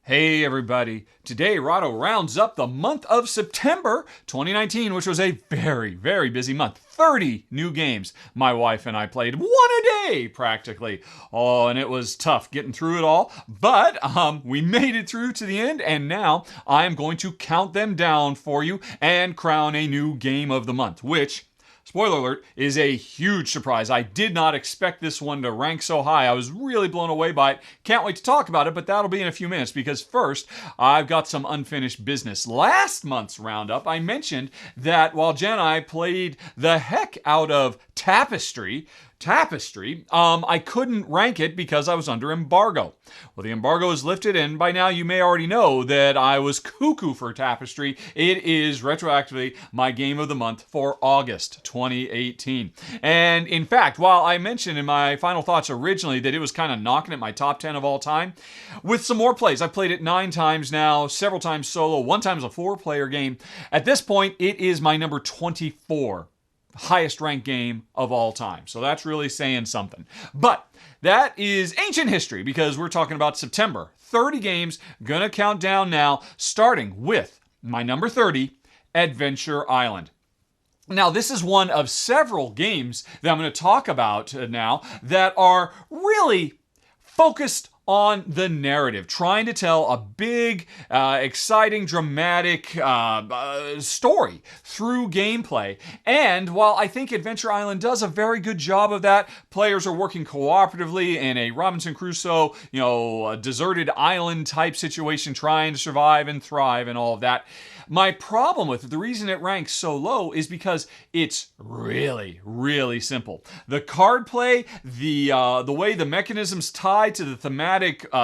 Hey everybody, today Rahdo rounds up the month of September 2019, which was a very, very busy month. 30 new games. My wife and I played one a day, practically. Oh, and it was tough getting through it all, but we made it through to the end, and now I am going to count them down for you and crown a new game of the month, which, spoiler alert, is a huge surprise. I did not expect this one to rank so high. I was really blown away by it. Can't wait to talk about it, but that'll be in a few minutes because first, I've got some unfinished business. Last month's roundup, I mentioned that while Jen and I played the heck out of Tapestry, I couldn't rank it because I was under embargo. Well, the embargo is lifted, and by now you may already know that I was cuckoo for Tapestry. It is retroactively my game of the month for August 2018. And in fact, while I mentioned in my final thoughts originally that it was kind of knocking at my top 10 of all time, with some more plays, I've played it 9 times now, several times solo, one time as a 4-player game. At this point, it is my number 24 highest ranked game of all time. So that's really saying something. But that is ancient history because we're talking about September. 30 games, gonna count down now, starting with my number 30, Adventure Island. Now, this is one of several games that I'm going to talk about now that are really focused on the narrative, trying to tell a big, exciting, dramatic story through gameplay. And while I think Adventure Island does a very good job of that, players are working cooperatively in a Robinson Crusoe, a deserted island type situation, trying to survive and thrive and all of that. My problem with it, the reason it ranks so low, is because it's really, really simple. The card play, the way the mechanisms tie to the thematic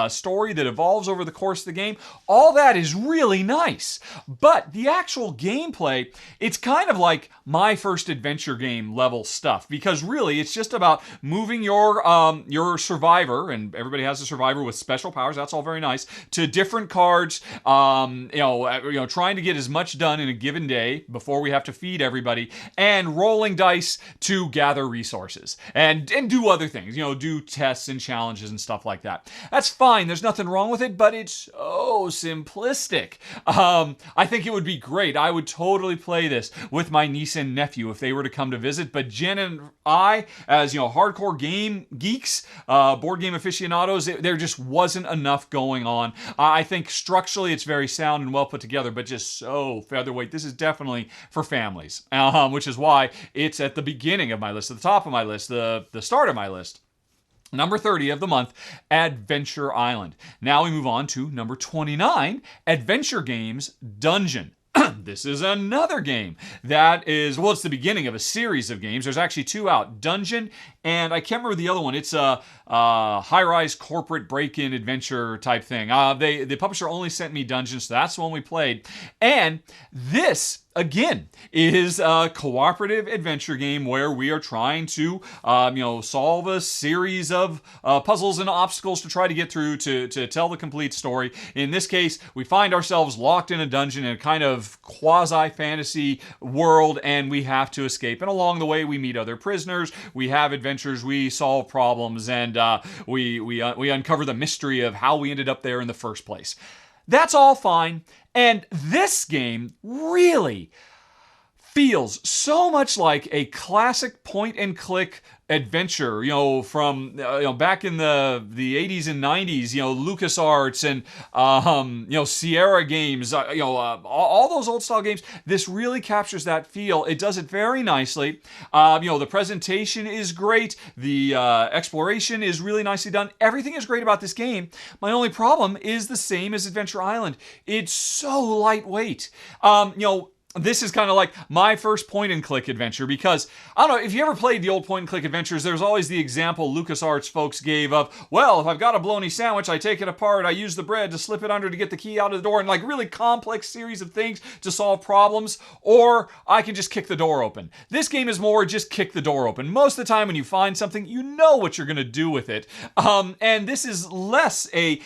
story that evolves over the course of the game, all that is really nice. But the actual gameplay, it's kind of like my first adventure game level stuff, because really it's just about moving your survivor, and everybody has a survivor with special powers. That's all very nice. To different cards, trying to get as much done in a given day before we have to feed everybody, and rolling dice to gather resources and do other things, do tests and challenges and stuff like that. That's fine. There's nothing wrong with it, but it's so simplistic. I think it would be great. I would totally play this with my niece and nephew if they were to come to visit, but Jen and I, as hardcore game geeks, board game aficionados, there just wasn't enough going on. I think structurally it's very sound and well put together, but just so featherweight. This is definitely for families, which is why it's at the beginning of my list, at the top of my list, the start of my list. Number 30 of the month, Adventure Island. Now we move on to number 29, Adventure Games Dungeon. This is another game that is, it's the beginning of a series of games. There's actually 2 out, Dungeon, and I can't remember the other one. It's a high-rise corporate break-in adventure type thing. The publisher only sent me Dungeon, so that's the one we played. And this, again, is a cooperative adventure game where we are trying to, solve a series of puzzles and obstacles to try to get through to tell the complete story. In this case, we find ourselves locked in a dungeon in a kind of quasi-fantasy world, and we have to escape. And along the way, we meet other prisoners, we have adventures, we solve problems, and we uncover the mystery of how we ended up there in the first place. That's all fine. And this game really feels so much like a classic point-and-click adventure, from back in the 80s and 90s, LucasArts and Sierra games, all those old style games. This really captures that feel. It does it very nicely. The presentation is great. The exploration is really nicely done. Everything is great about this game. My only problem is the same as Adventure Island. It's so lightweight. This is kind of like my first point-and-click adventure because, I don't know, if you ever played the old point-and-click adventures, there's always the example LucasArts folks gave of, well, if I've got a bologna sandwich, I take it apart, I use the bread to slip it under to get the key out of the door, and like really complex series of things to solve problems, or I can just kick the door open. This game is more just kick the door open. Most of the time when you find something, you know what you're going to do with it. And this is less a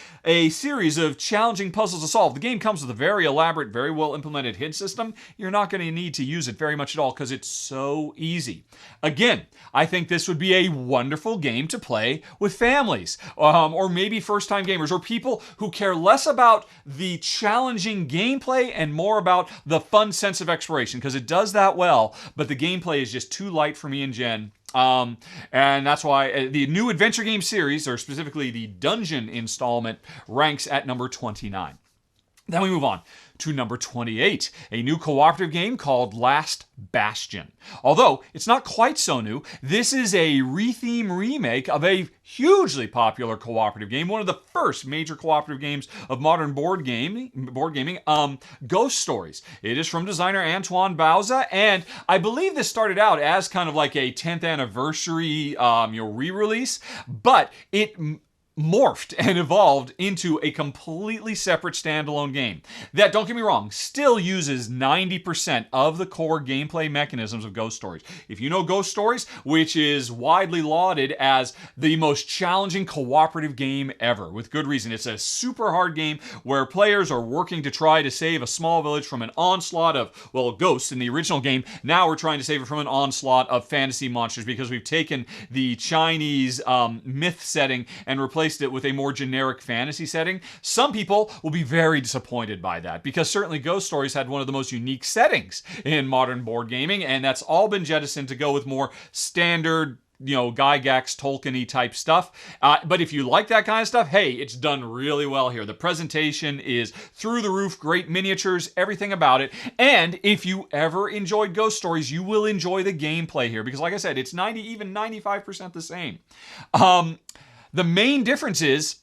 series of challenging puzzles to solve. The game comes with a very elaborate, very well implemented hint system. you're not going to need to use it very much at all because it's so easy. Again, I think this would be a wonderful game to play with families, or maybe first-time gamers, or people who care less about the challenging gameplay and more about the fun sense of exploration, because it does that well, but the gameplay is just too light for me and Jen. And that's why the new adventure game series, or specifically the dungeon installment, ranks at number 29. Then we move on to number 28, a new cooperative game called Last Bastion. Although it's not quite so new, this is a retheme remake of a hugely popular cooperative game, one of the first major cooperative games of modern board gaming, Ghost Stories. It is from designer Antoine Bauza, and I believe this started out as kind of like a 10th anniversary re-release, but it morphed and evolved into a completely separate standalone game that, don't get me wrong, still uses 90% of the core gameplay mechanisms of Ghost Stories. If you know Ghost Stories, which is widely lauded as the most challenging cooperative game ever, with good reason. It's a super hard game where players are working to try to save a small village from an onslaught of, well, ghosts in the original game. Now we're trying to save it from an onslaught of fantasy monsters because we've taken the Chinese myth setting and replaced it with a more generic fantasy setting. Some people will be very disappointed by that because certainly Ghost Stories had one of the most unique settings in modern board gaming, and that's all been jettisoned to go with more standard, Gygax, Tolkien-y type stuff. But if you like that kind of stuff, hey, it's done really well here. The presentation is through the roof, great miniatures, everything about it. And if you ever enjoyed Ghost Stories, you will enjoy the gameplay here because, like I said, it's 95% the same. The main difference is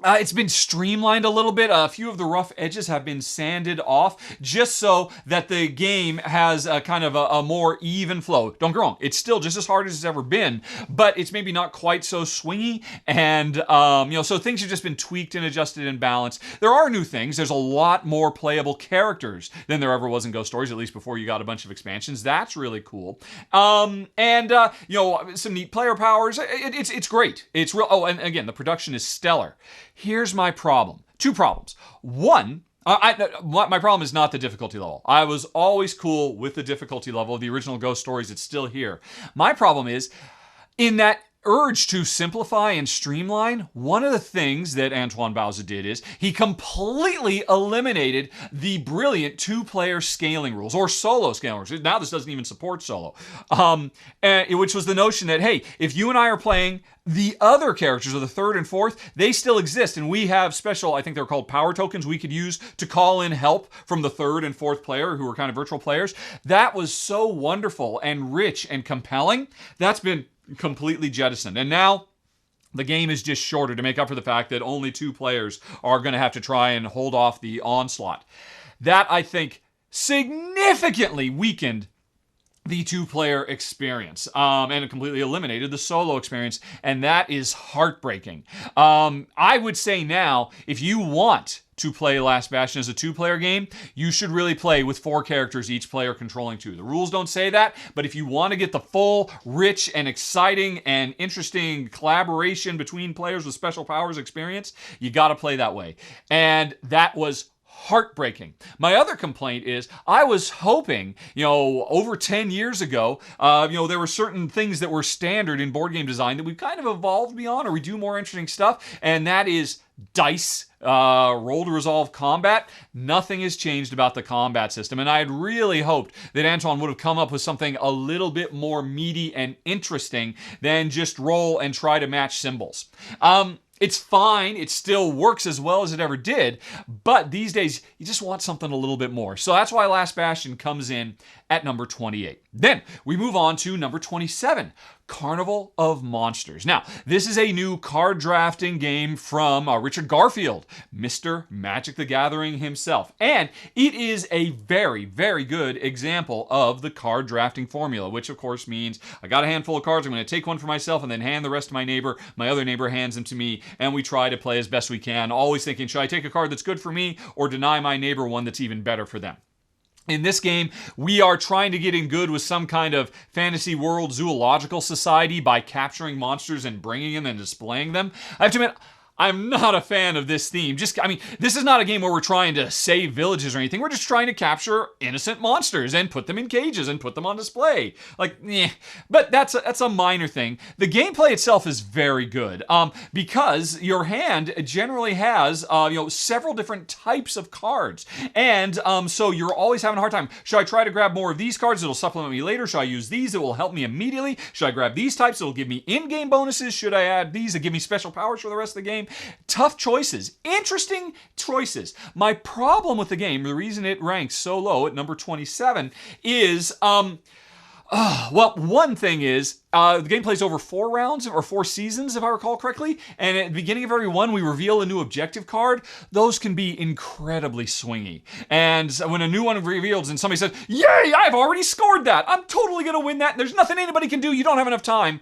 it's been streamlined a little bit. A few of the rough edges have been sanded off just so that the game has a kind of a more even flow. Don't get me wrong, it's still just as hard as it's ever been, but it's maybe not quite so swingy. And, so things have just been tweaked and adjusted and balanced. There are new things. There's a lot more playable characters than there ever was in Ghost Stories, at least before you got a bunch of expansions. That's really cool. Some neat player powers. It's great. It's real. Oh, and again, the production is stellar. Here's my problem. Two problems. One, my problem is not the difficulty level. I was always cool with the difficulty level of the original Ghost Stories. It's still here. My problem is in that urge to simplify and streamline, one of the things that Antoine Bauza did is he completely eliminated the brilliant two-player scaling rules, or solo scaling rules. Now this doesn't even support solo. Which was the notion that, hey, if you and I are playing, the other characters of the third and fourth, they still exist, and we have special, I think they're called power tokens, we could use to call in help from the third and fourth player, who are kind of virtual players. That was so wonderful and rich and compelling. That's been completely jettisoned. And now the game is just shorter to make up for the fact that only two players are going to have to try and hold off the onslaught. That, I think, significantly weakened the two-player experience, and it completely eliminated the solo experience, and that is heartbreaking. I would say now, if you want to play Last Bastion as a two-player game, you should really play with 4 characters, each player controlling 2. The rules don't say that, but if you want to get the full, rich, and exciting and interesting collaboration between players with special powers experience, you got to play that way. And that was heartbreaking. My other complaint is I was hoping, over 10 years ago, there were certain things that were standard in board game design that we've kind of evolved beyond, or we do more interesting stuff, and that is dice, roll to resolve combat. Nothing has changed about the combat system, and I had really hoped that Antoine would have come up with something a little bit more meaty and interesting than just roll and try to match symbols. It's fine. It still works as well as it ever did. But these days, you just want something a little bit more. So that's why Last Bastion comes in at number 28. Then we move on to number 27, Carnival of Monsters. Now, this is a new card drafting game from Richard Garfield, Mr. Magic the Gathering himself. And it is a very, very good example of the card drafting formula, which of course means I got a handful of cards, I'm going to take one for myself and then hand the rest to my neighbor. My other neighbor hands them to me, and we try to play as best we can, always thinking, should I take a card that's good for me or deny my neighbor one that's even better for them? In this game, we are trying to get in good with some kind of fantasy world zoological society by capturing monsters and bringing them and displaying them. I have to admit, I'm not a fan of this theme. This is not a game where we're trying to save villages or anything. We're just trying to capture innocent monsters and put them in cages and put them on display. But that's a minor thing. The gameplay itself is very good because your hand generally has several different types of cards, and so you're always having a hard time. Should I try to grab more of these cards? It'll supplement me later. Should I use these? It will help me immediately. Should I grab these types? It'll give me in-game bonuses. Should I add these that give me special powers for the rest of the game? Tough choices. Interesting choices. My problem with the game, the reason it ranks so low at number 27 is, one thing is, the game plays over 4 rounds, or 4 seasons, if I recall correctly, and at the beginning of every one, we reveal a new objective card. Those can be incredibly swingy. And when a new one reveals and somebody says, yay, I've already scored that, I'm totally going to win that, and there's nothing anybody can do, you don't have enough time.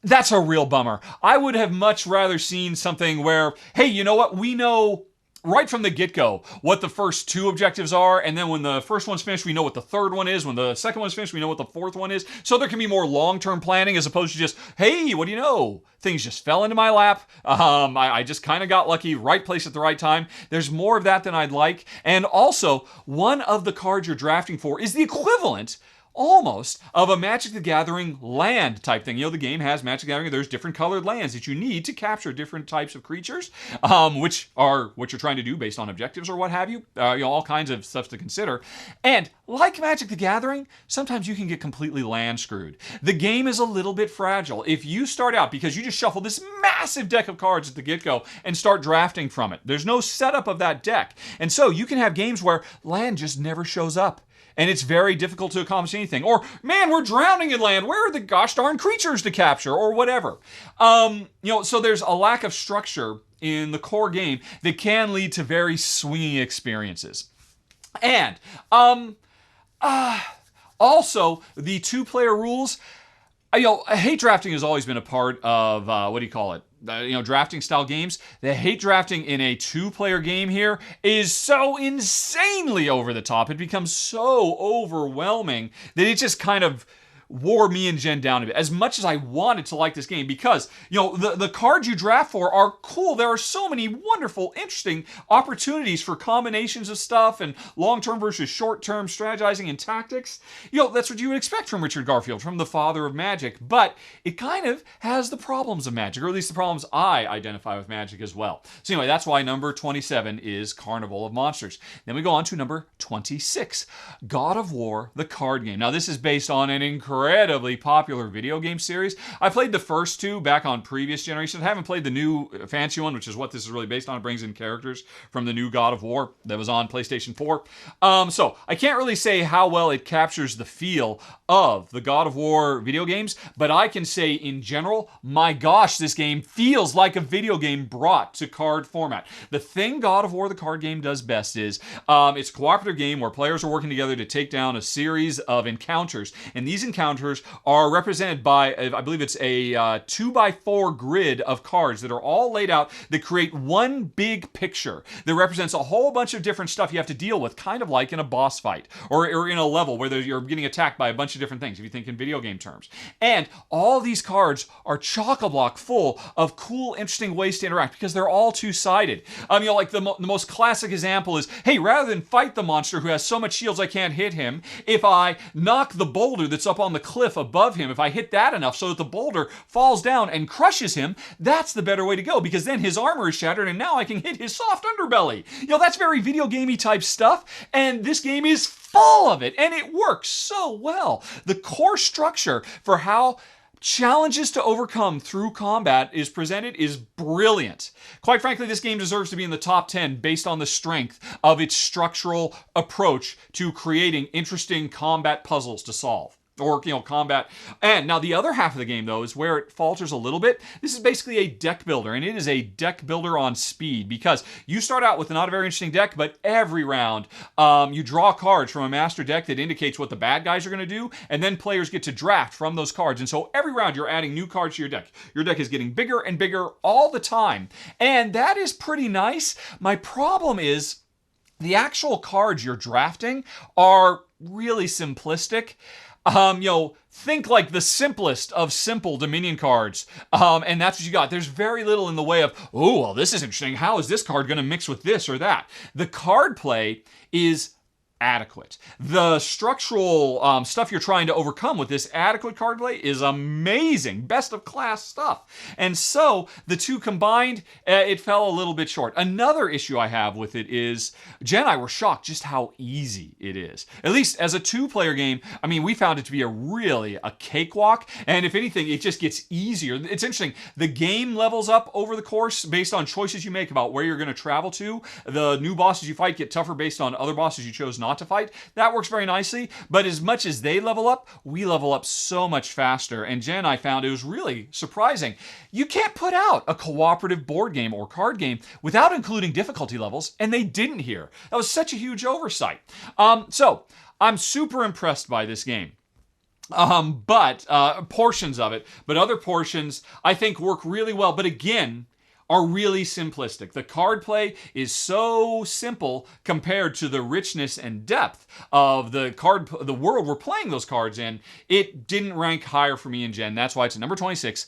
That's a real bummer. I would have much rather seen something where, hey, you know what? We know right from the get-go what the first 2 objectives are, and then when the first one's finished, we know what the third one is. When the second one's finished, we know what the fourth one is. So there can be more long-term planning as opposed to just, hey, what do you know? Things just fell into my lap. I just kind of got lucky, right place at the right time. There's more of that than I'd like. And also, one of the cards you're drafting for is the equivalent almost of a Magic the Gathering land type thing. The game has Magic the Gathering. There's different colored lands that you need to capture different types of creatures, which are what you're trying to do based on objectives or what have you. All kinds of stuff to consider. And like Magic the Gathering, sometimes you can get completely land screwed. The game is a little bit fragile. If you start out because you just shuffle this massive deck of cards at the get-go and start drafting from it, there's no setup of that deck. And so you can have games where land just never shows up. And it's very difficult to accomplish anything. Or, man, we're drowning in land. Where are the gosh darn creatures to capture? Or whatever. So there's a lack of structure in the core game that can lead to very swinging experiences. And also, the 2-player rules. Hate drafting has always been a part of, drafting style games. The hate drafting in a 2-player game here is so insanely over the top. It becomes so overwhelming that it just kind of wore me and Jen down a bit, as much as I wanted to like this game, because the cards you draft for are cool. There are so many wonderful, interesting opportunities for combinations of stuff and long-term versus short-term strategizing and tactics. That's what you would expect from Richard Garfield, from the father of Magic, but it kind of has the problems of Magic, or at least the problems I identify with Magic as well. So anyway, that's why number 27 is Carnival of Monsters. Then we go on to number 26, God of War, the card game. Now this is based on an incredibly popular video game series. I played the first 2 back on previous generations. I haven't played the new fancy one, which is what this is really based on. It brings in characters from the new God of War that was on PlayStation 4. So I can't really say how well it captures the feel of the God of War video games, but I can say in general, my gosh, this game feels like a video game brought to card format. The thing God of War, the card game, does best is it's a cooperative game where players are working together to take down a series of encounters, and these encounters are represented by, I believe it's a 2x4 grid of cards that are all laid out that create one big picture that represents a whole bunch of different stuff you have to deal with, kind of like in a boss fight or in a level where you're getting attacked by a bunch of different things, if you think in video game terms. And all these cards are chock-a-block full of cool, interesting ways to interact because they're all two-sided. Like the most classic example is, hey, rather than fight the monster who has so much shields I can't hit him, if I knock the boulder that's up on the cliff above him, if I hit that enough so that the boulder falls down and crushes him, that's the better way to go, because then his armor is shattered and now I can hit his soft underbelly. That's very video gamey type stuff, and this game is full of it, and it works so well. The core structure for how challenges to overcome through combat is presented is brilliant. Quite frankly, this game deserves to be in the top 10 based on the strength of its structural approach to creating interesting combat puzzles to solve. Or, combat. And now the other half of the game, though, is where it falters a little bit. This is basically a deck builder, and it is a deck builder on speed, because you start out with not a very interesting deck, but every round you draw cards from a master deck that indicates what the bad guys are going to do, and then players get to draft from those cards. And so every round you're adding new cards to your deck. Your deck is getting bigger and bigger all the time, and that is pretty nice. My problem is the actual cards you're drafting are really simplistic. think like the simplest of simple Dominion cards. And that's what you got. There's very little in the way of, oh, well, this is interesting. How is this card going to mix with this or that? The card play is adequate. The structural stuff you're trying to overcome with this adequate card play is amazing. Best of class stuff. And so the two combined, it fell a little bit short. Another issue I have with it is Jen and I were shocked just how easy it is. At least as a two-player game, I mean, we found it to be a cakewalk. And if anything, it just gets easier. It's interesting. The game levels up over the course based on choices you make about where you're going to travel to. The new bosses you fight get tougher based on other bosses you chose not to fight. That works very nicely, but as much as they level up, we level up so much faster. And Jen and I found it was really surprising. You can't put out a cooperative board game or card game without including difficulty levels, and they didn't here. That was such a huge oversight. So I'm super impressed by this game. But portions of it, but other portions I think work really well. But again, are really simplistic. The card play is so simple compared to the richness and depth of the world we're playing those cards in. It didn't rank higher for me and Jen. That's why it's at number 26,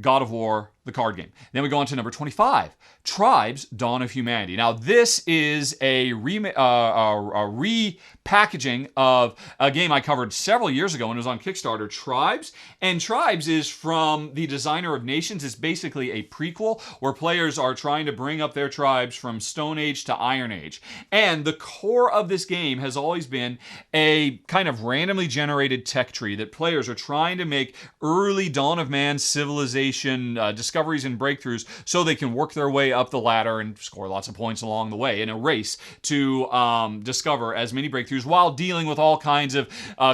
God of War, the card game. Then we go on to number 25, Tribes: Dawn of Humanity. Now, this is a repackaging of a game I covered several years ago when it was on Kickstarter, Tribes. And Tribes is from the designer of Nations. It's basically a prequel where players are trying to bring up their tribes from Stone Age to Iron Age. And the core of this game has always been a kind of randomly generated tech tree that players are trying to make early dawn of man civilization discoveries and breakthroughs so they can work their way up the ladder and score lots of points along the way in a race to discover as many breakthroughs while dealing with all kinds of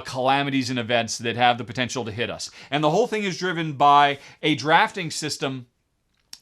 calamities and events that have the potential to hit us. And the whole thing is driven by a drafting system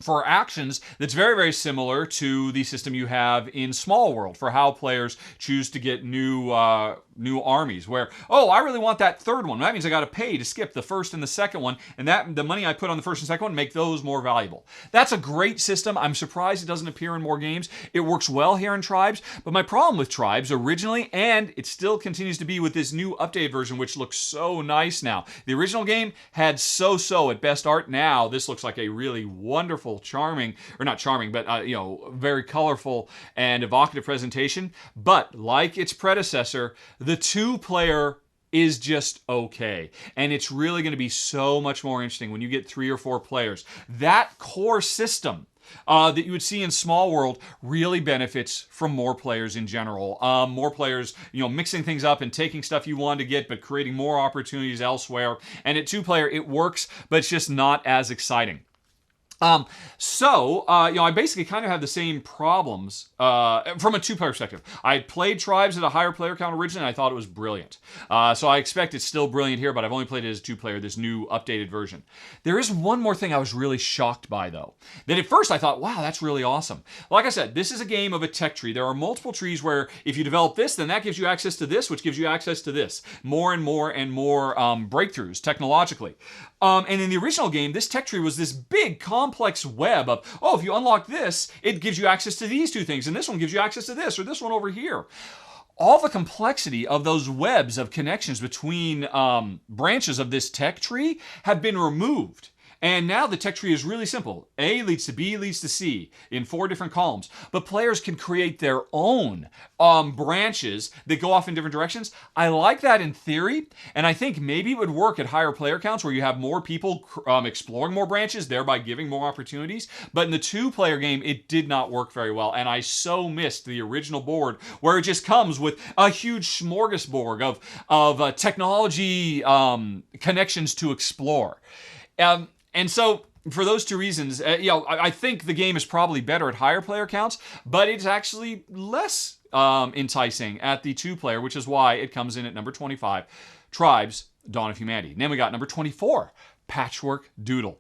for actions that's very, very similar to the system you have in Small World for how players choose to get new armies, where, oh, I really want that third one. That means I got to pay to skip the first and the second one, and that the money I put on the first and second one make those more valuable. That's a great system. I'm surprised it doesn't appear in more games. It works well here in Tribes, but my problem with Tribes originally, and it still continues to be with this new updated version, which looks so nice now. The original game had so-so at best art. Now this looks like a really wonderful, charming, or not charming, but very colorful and evocative presentation. But like its predecessor, the two-player is just okay. And it's really going to be so much more interesting when you get 3 or 4 players. That core system that you would see in Small World really benefits from more players in general. More players, mixing things up and taking stuff you want to get, but creating more opportunities elsewhere. And at 2-player, it works, but it's just not as exciting. I basically kind of have the same problems from a 2-player perspective. I played Tribes at a higher player count originally, and I thought it was brilliant. So I expect it's still brilliant here, but I've only played it as 2-player, this new updated version. There is one more thing I was really shocked by, though. That at first I thought, wow, that's really awesome. Like I said, this is a game of a tech tree. There are multiple trees where if you develop this, then that gives you access to this, which gives you access to this. More and more and more breakthroughs technologically. And in the original game, this tech tree was this big, complex web of, oh, if you unlock this, it gives you access to these 2 things, and this one gives you access to this, or this one over here. All the complexity of those webs of connections between branches of this tech tree have been removed. And now the tech tree is really simple. A leads to B leads to C in 4 different columns. But players can create their own branches that go off in different directions. I like that in theory, and I think maybe it would work at higher player counts where you have more people exploring more branches, thereby giving more opportunities. But in the 2-player game, it did not work very well, and I so missed the original board where it just comes with a huge smorgasbord of technology connections to explore. And so, for those 2 reasons, I think the game is probably better at higher player counts, but it's actually less enticing at the 2-player, which is why it comes in at number 25, Tribes: Dawn of Humanity. And then we got number 24, Patchwork Doodle.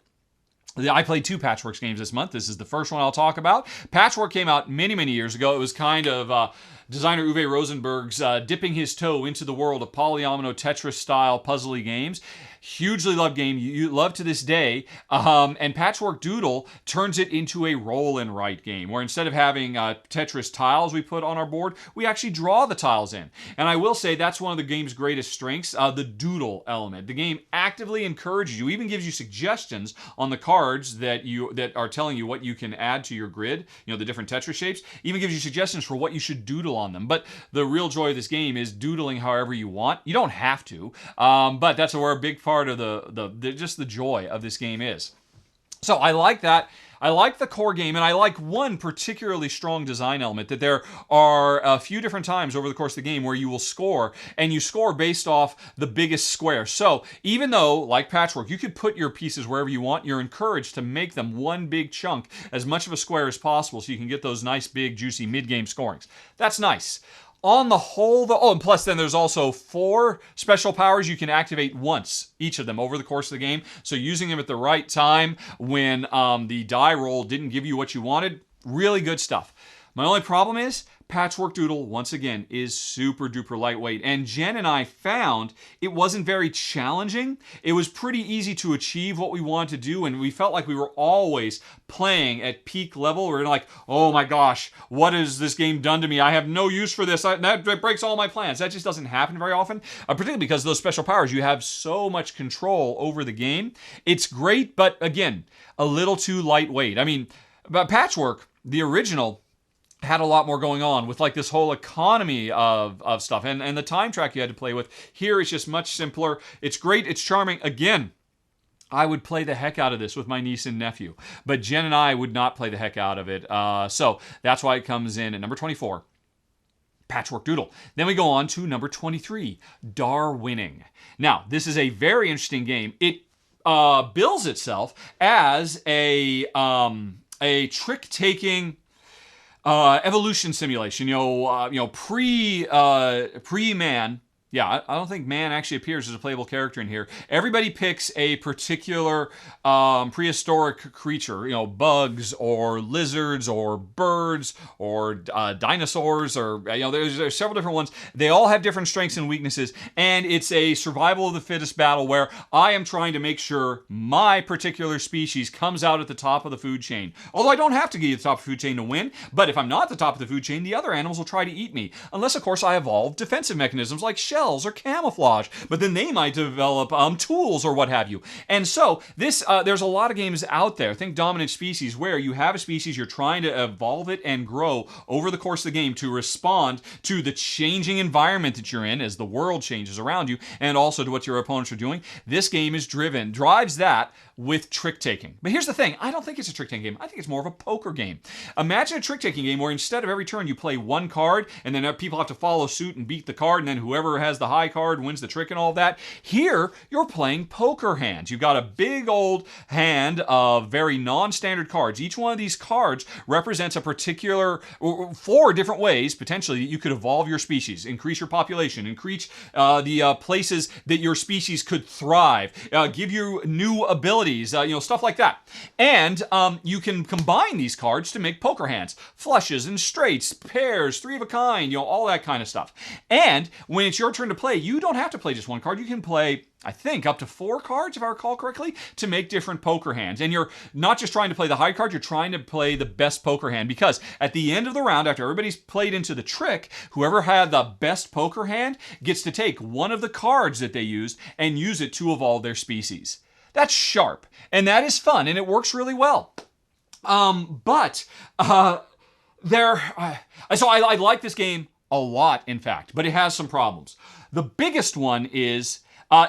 I played 2 Patchworks games this month. This is the first one I'll talk about. Patchwork came out many, many years ago. It was kind of designer Uwe Rosenberg's dipping his toe into the world of polyomino Tetris-style puzzly games. Hugely loved game, you love to this day. And Patchwork Doodle turns it into a roll and write game, where instead of having Tetris tiles we put on our board, we actually draw the tiles in. And I will say that's one of the game's greatest strengths, the doodle element. The game actively encourages you, even gives you suggestions on the cards that are telling you what you can add to your grid, the different Tetris shapes, even gives you suggestions for what you should doodle on them. But the real joy of this game is doodling however you want. You don't have to, but that's where a big part of just the joy of this game is. So I like that. I like the core game, and I like one particularly strong design element, that there are a few different times over the course of the game where you will score, and you score based off the biggest square. So even though, like Patchwork, you could put your pieces wherever you want, you're encouraged to make them one big chunk, as much of a square as possible, so you can get those nice, big, juicy mid-game scorings. That's nice. On the whole, though, and plus then there's also 4 special powers you can activate once, each of them, over the course of the game. So using them at the right time when the die roll didn't give you what you wanted, really good stuff. My only problem is, Patchwork Doodle, once again, is super duper lightweight. And Jen and I found it wasn't very challenging. It was pretty easy to achieve what we wanted to do, and we felt like we were always playing at peak level. We were like, oh my gosh, what has this game done to me? I have no use for this. That breaks all my plans. That just doesn't happen very often, particularly because those special powers, you have so much control over the game. It's great, but again, a little too lightweight. I mean, but Patchwork, the original, had a lot more going on with like this whole economy of stuff and the time track you had to play with. Here it's just much simpler. It's great. It's charming. Again, I would play the heck out of this with my niece and nephew, but Jen and I would not play the heck out of it. So that's why it comes in at number 24. Patchwork Doodle. Then we go on to number 23, Darwinning. Now, this is a very interesting game. It bills itself as a trick-taking evolution simulation, pre-man. Yeah, I don't think man actually appears as a playable character in here. Everybody picks a particular prehistoric creature, bugs or lizards or birds or dinosaurs, or there's several different ones. They all have different strengths and weaknesses, and it's a survival of the fittest battle where I am trying to make sure my particular species comes out at the top of the food chain. Although I don't have to get at the top of the food chain to win, but if I'm not at the top of the food chain, the other animals will try to eat me. Unless, of course, I evolve defensive mechanisms like shells or camouflage, but then they might develop tools or what have you. And so this there's a lot of games out there, think dominant species, where you have a species, you're trying to evolve it and grow over the course of the game to respond to the changing environment that you're in as the world changes around you, and also to what your opponents are doing. This game drives that with trick-taking. But here's the thing, I don't think it's a trick-taking game. I think it's more of a poker game. Imagine a trick-taking game where instead of every turn you play one card, and then people have to follow suit and beat the card, and then whoever has the high card wins the trick and all that. Here, you're playing poker hands. You've got a big old hand of very non-standard cards. Each one of these cards represents a particular 4 different ways, potentially, that you could evolve your species, increase your population, increase the places that your species could thrive, give you new abilities, stuff like that. And you can combine these cards to make poker hands. Flushes and straights, pairs, 3 of a kind, all that kind of stuff. And when it's your turn to play, you don't have to play just one card. You can play, I think, up to 4 cards, if I recall correctly, to make different poker hands. And you're not just trying to play the high card, you're trying to play the best poker hand, because at the end of the round, after everybody's played into the trick, whoever had the best poker hand gets to take one of the cards that they used and use it to evolve their species. That's sharp, and that is fun, and it works really well. So I like this game a lot, in fact, but it has some problems. The biggest one is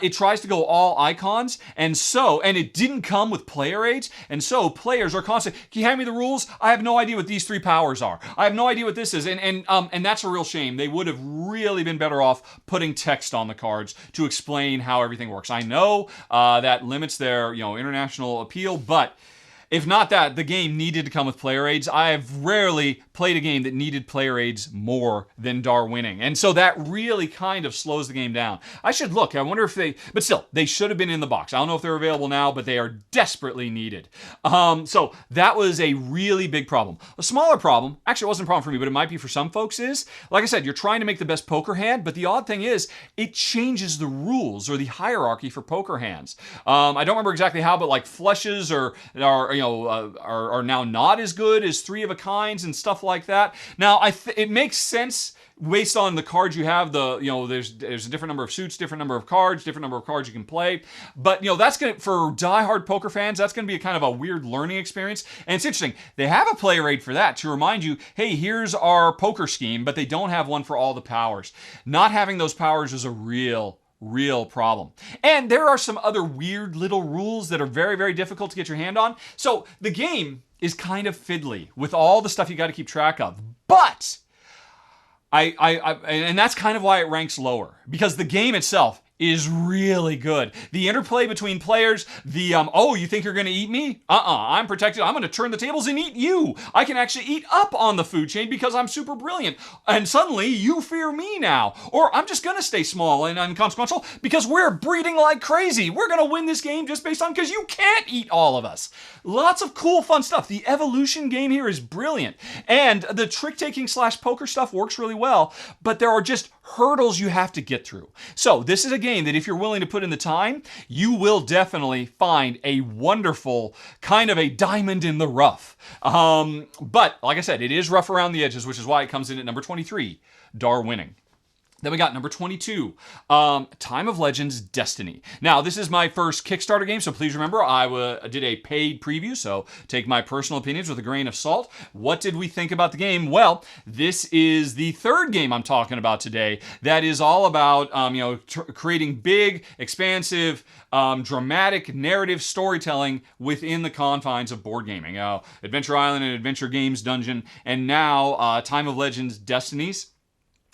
it tries to go all icons, and it didn't come with player aids, and so players are constantly, can you hand me the rules? I have no idea what these 3 powers are. I have no idea what this is, and that's a real shame. They would have really been better off putting text on the cards to explain how everything works. I know that limits their international appeal, but If not that, the game needed to come with player aids. I have rarely played a game that needed player aids more than Darwinning. And so that really kind of slows the game down. I should look. I wonder if but still, they should have been in the box. I don't know if they're available now, but they are desperately needed. So that was a really big problem. A smaller problem, actually it wasn't a problem for me, but it might be for some folks, is, like I said, you're trying to make the best poker hand, but the odd thing is, it changes the rules or the hierarchy for poker hands. I don't remember exactly how, but like flushes are now not as good as three of a kinds and stuff like that. Now, it makes sense based on the cards you have. There's a different number of suits, different number of cards you can play. But that's gonna, for diehard poker fans, that's gonna be a kind of a weird learning experience. And it's interesting, they have a player aid for that to remind you, hey, here's our poker scheme, but they don't have one for all the powers. Not having those powers is a real problem. And there are some other weird little rules that are very, very difficult to get your hand on. So the game is kind of fiddly with all the stuff you got to keep track of. But and that's kind of why it ranks lower, because the game itself is really good. The interplay between players, you think you're going to eat me? I'm protected. I'm going to turn the tables and eat you. I can actually eat up on the food chain because I'm super brilliant. And suddenly you fear me now. Or I'm just going to stay small and inconsequential because we're breeding like crazy. We're going to win this game just based on because you can't eat all of us. Lots of cool, fun stuff. The evolution game here is brilliant. And the trick-taking / poker stuff works really well, but there are just hurdles you have to get through. So this is a game that if you're willing to put in the time, you will definitely find a wonderful kind of a diamond in the rough. But like I said, it is rough around the edges, which is why it comes in at number 23, Darwinning. Then we got number 22, Time of Legends Destiny. Now, this is my first Kickstarter game, so please remember I did a paid preview, so take my personal opinions with a grain of salt. What did we think about the game? Well, this is the third game I'm talking about today that is all about creating big, expansive, dramatic narrative storytelling within the confines of board gaming. Adventure Island and Adventure Games Dungeon, and now Time of Legends Destinies.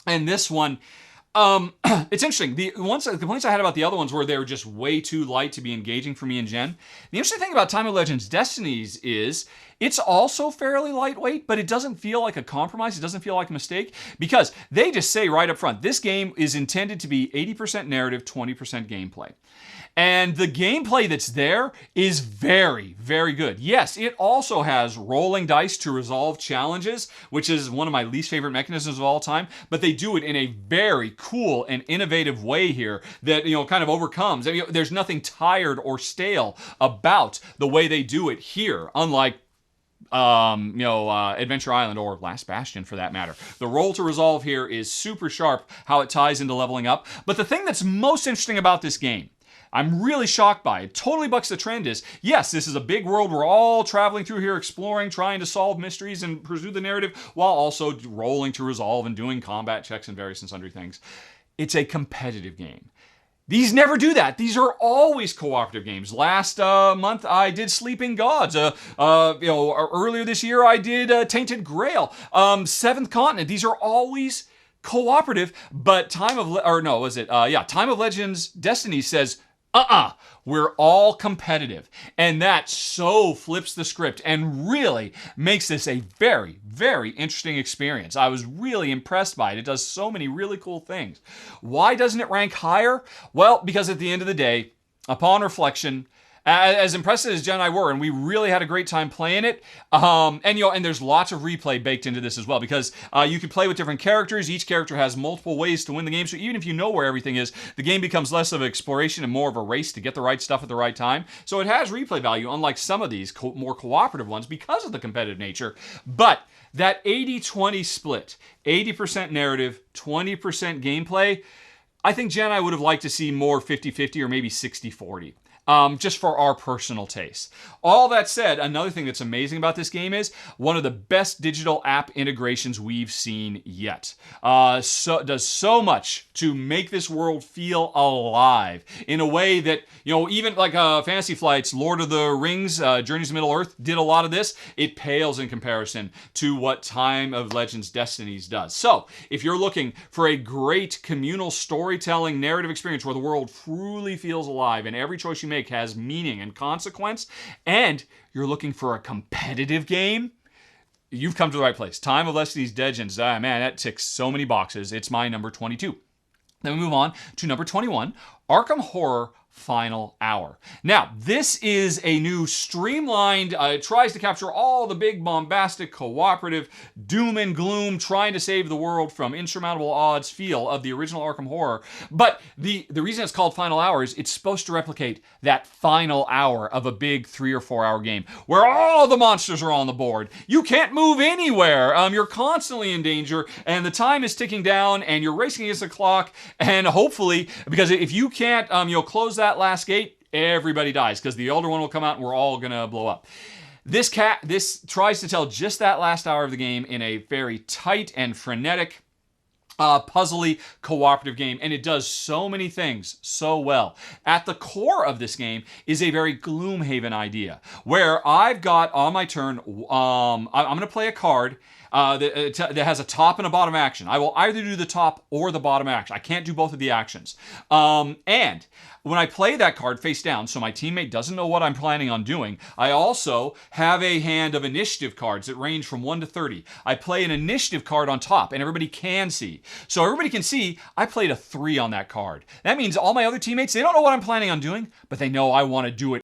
And this one, it's interesting. The complaints I had about the other ones were they were just way too light to be engaging for me and Jen. The interesting thing about Time of Legends Destinies is it's also fairly lightweight, but it doesn't feel like a compromise. It doesn't feel like a mistake because they just say right up front, this game is intended to be 80% narrative, 20% gameplay. And the gameplay that's there is very, very good. Yes, it also has rolling dice to resolve challenges, which is one of my least favorite mechanisms of all time, but they do it in a very cool and innovative way here that, kind of overcomes. There's nothing tired or stale about the way they do it here, unlike Adventure Island or Last Bastion for that matter. The roll to resolve here is super sharp, how it ties into leveling up. But the thing that's most interesting about this game, I'm really shocked by it, totally bucks the trend, is, yes, this is a big world. We're all traveling through here, exploring, trying to solve mysteries and pursue the narrative while also rolling to resolve and doing combat checks and various and sundry things. It's a competitive game. These never do that. These are always cooperative games. Last month I did Sleeping Gods. Earlier this year I did Tainted Grail. Seventh Continent. These are always cooperative. But Time of Legends Destiny says, we're all competitive. And that so flips the script and really makes this a very, very interesting experience. I was really impressed by it. It does so many really cool things. Why doesn't it rank higher? Well, because at the end of the day, upon reflection, as impressed as Jen and I were, and we really had a great time playing it. And there's lots of replay baked into this as well, because you can play with different characters. Each character has multiple ways to win the game. So even if you know where everything is, the game becomes less of an exploration and more of a race to get the right stuff at the right time. So it has replay value, unlike some of these more cooperative ones because of the competitive nature. But that 80-20 split, 80% narrative, 20% gameplay, I think Jen and I would have liked to see more 50-50 or maybe 60-40. Just for our personal taste. All that said, another thing that's amazing about this game is one of the best digital app integrations we've seen yet. Does so much to make this world feel alive in a way that, even like Fantasy Flight's Lord of the Rings, Journeys to Middle-earth did a lot of this. It pales in comparison to what Time of Legends Destinies does. So, if you're looking for a great communal storytelling narrative experience where the world truly feels alive and every choice you make make has meaning and consequence, and you're looking for a competitive game, you've come to the right place. Time of Destinies Legends, man, that ticks so many boxes. It's my number 22. Then we move on to number 21, Arkham Horror Final Hour. Now, this is a new streamlined, it tries to capture all the big bombastic cooperative doom and gloom trying to save the world from insurmountable odds feel of the original Arkham Horror. But the reason it's called Final Hour is it's supposed to replicate that final hour of a big 3 or 4 hour game where all the monsters are on the board. You can't move anywhere. You're constantly in danger and the time is ticking down and you're racing against the clock, and hopefully, because if you can't close that last gate, everybody dies because the Elder One will come out and we're all gonna blow up. This tries to tell just that last hour of the game in a very tight and frenetic, puzzly, cooperative game, and it does so many things so well. At the core of this game is a very Gloomhaven idea, where I've got on my turn, I'm going to play a card that has a top and a bottom action. I will either do the top or the bottom action. I can't do both of the actions. And when I play that card face down, so my teammate doesn't know what I'm planning on doing, I also have a hand of initiative cards that range from 1 to 30. I play an initiative card on top, and everybody can see. So everybody can see I played a 3 on that card. That means all my other teammates, they don't know what I'm planning on doing, but they know I want to do it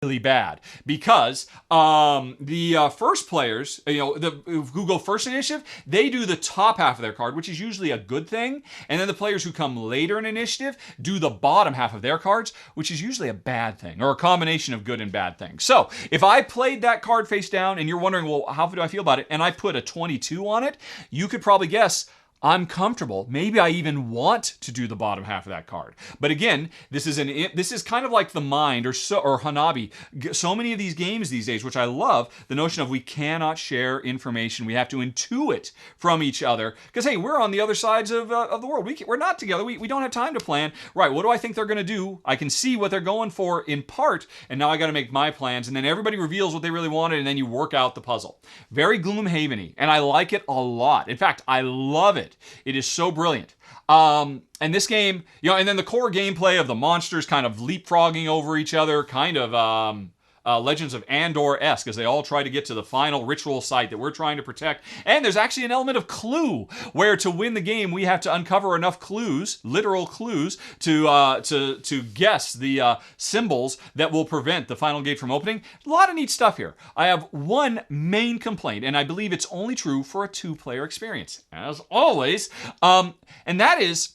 really bad, because the first players, who go first initiative, they do the top half of their card, which is usually a good thing, and then the players who come later in initiative do the bottom half of their cards, which is usually a bad thing, or a combination of good and bad things. So if I played that card face down and you're wondering, well, how do I feel about it, and I put a 22 on it, you could probably guess I'm comfortable. Maybe I even want to do the bottom half of that card. But again, this is kind of like the Mind or Hanabi. So many of these games these days, which I love, the notion of we cannot share information. We have to intuit from each other. Because, hey, we're on the other sides of the world. We're not together. We don't have time to plan. Right, what do I think they're going to do? I can see what they're going for in part, and now I got to make my plans. And then everybody reveals what they really wanted, and then you work out the puzzle. Very Gloomhaven-y, and I like it a lot. In fact, I love it. It is so brilliant. And this game, and then the core gameplay of the monsters kind of leapfrogging over each other, kind of Legends of Andor-esque, as they all try to get to the final ritual site that we're trying to protect. And there's actually an element of clue, where to win the game, we have to uncover enough clues, literal clues, to guess the symbols that will prevent the final gate from opening. A lot of neat stuff here. I have one main complaint, and I believe it's only true for a 2-player experience, as always, and that is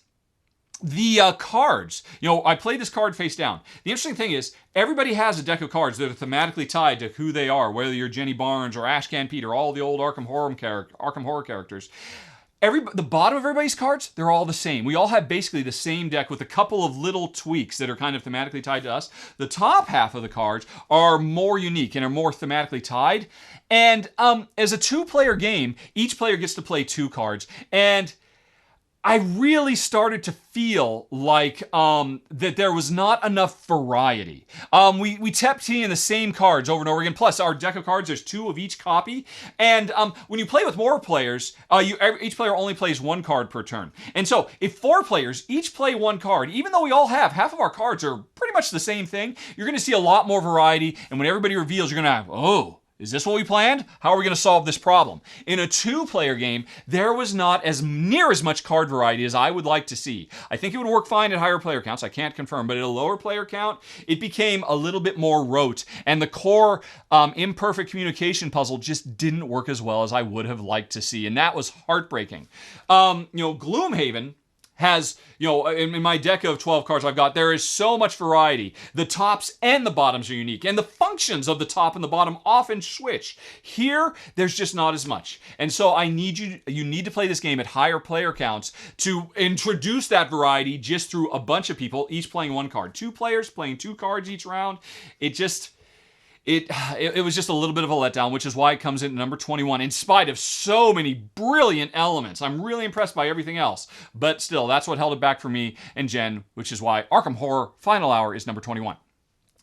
the cards. I play this card face down. The interesting thing is, everybody has a deck of cards that are thematically tied to who they are, whether you're Jenny Barnes or Ashcan Pete or all the old Arkham Horror characters. The bottom of everybody's cards, they're all the same. We all have basically the same deck with a couple of little tweaks that are kind of thematically tied to us. The top half of the cards are more unique and are more thematically tied. And as a 2-player game, each player gets to play 2 cards. And I really started to feel like that there was not enough variety. We tap tea in the same cards over and over again. Plus, our deck of cards, there's 2 of each copy. And when you play with more players, each player only plays 1 card per turn. And so, if 4 players each play 1 card, even though we all have half of our cards are pretty much the same thing, you're going to see a lot more variety. And when everybody reveals, you're going to have, oh, is this what we planned? How are we going to solve this problem? In a 2-player game, there was not near as much card variety as I would like to see. I think it would work fine at higher player counts. I can't confirm, but at a lower player count, it became a little bit more rote, and the core imperfect communication puzzle just didn't work as well as I would have liked to see, and that was heartbreaking. Gloomhaven has, in my deck of 12 cards I've got, there is so much variety. The tops and the bottoms are unique, and the functions of the top and the bottom often switch. Here, there's just not as much. And so you need to play this game at higher player counts to introduce that variety just through a bunch of people, each playing 1 card. 2 players playing 2 cards each round. It was just a little bit of a letdown, which is why it comes in at number 21, in spite of so many brilliant elements. I'm really impressed by everything else, but still, that's what held it back for me and Jen, which is why Arkham Horror Final Hour is number 21.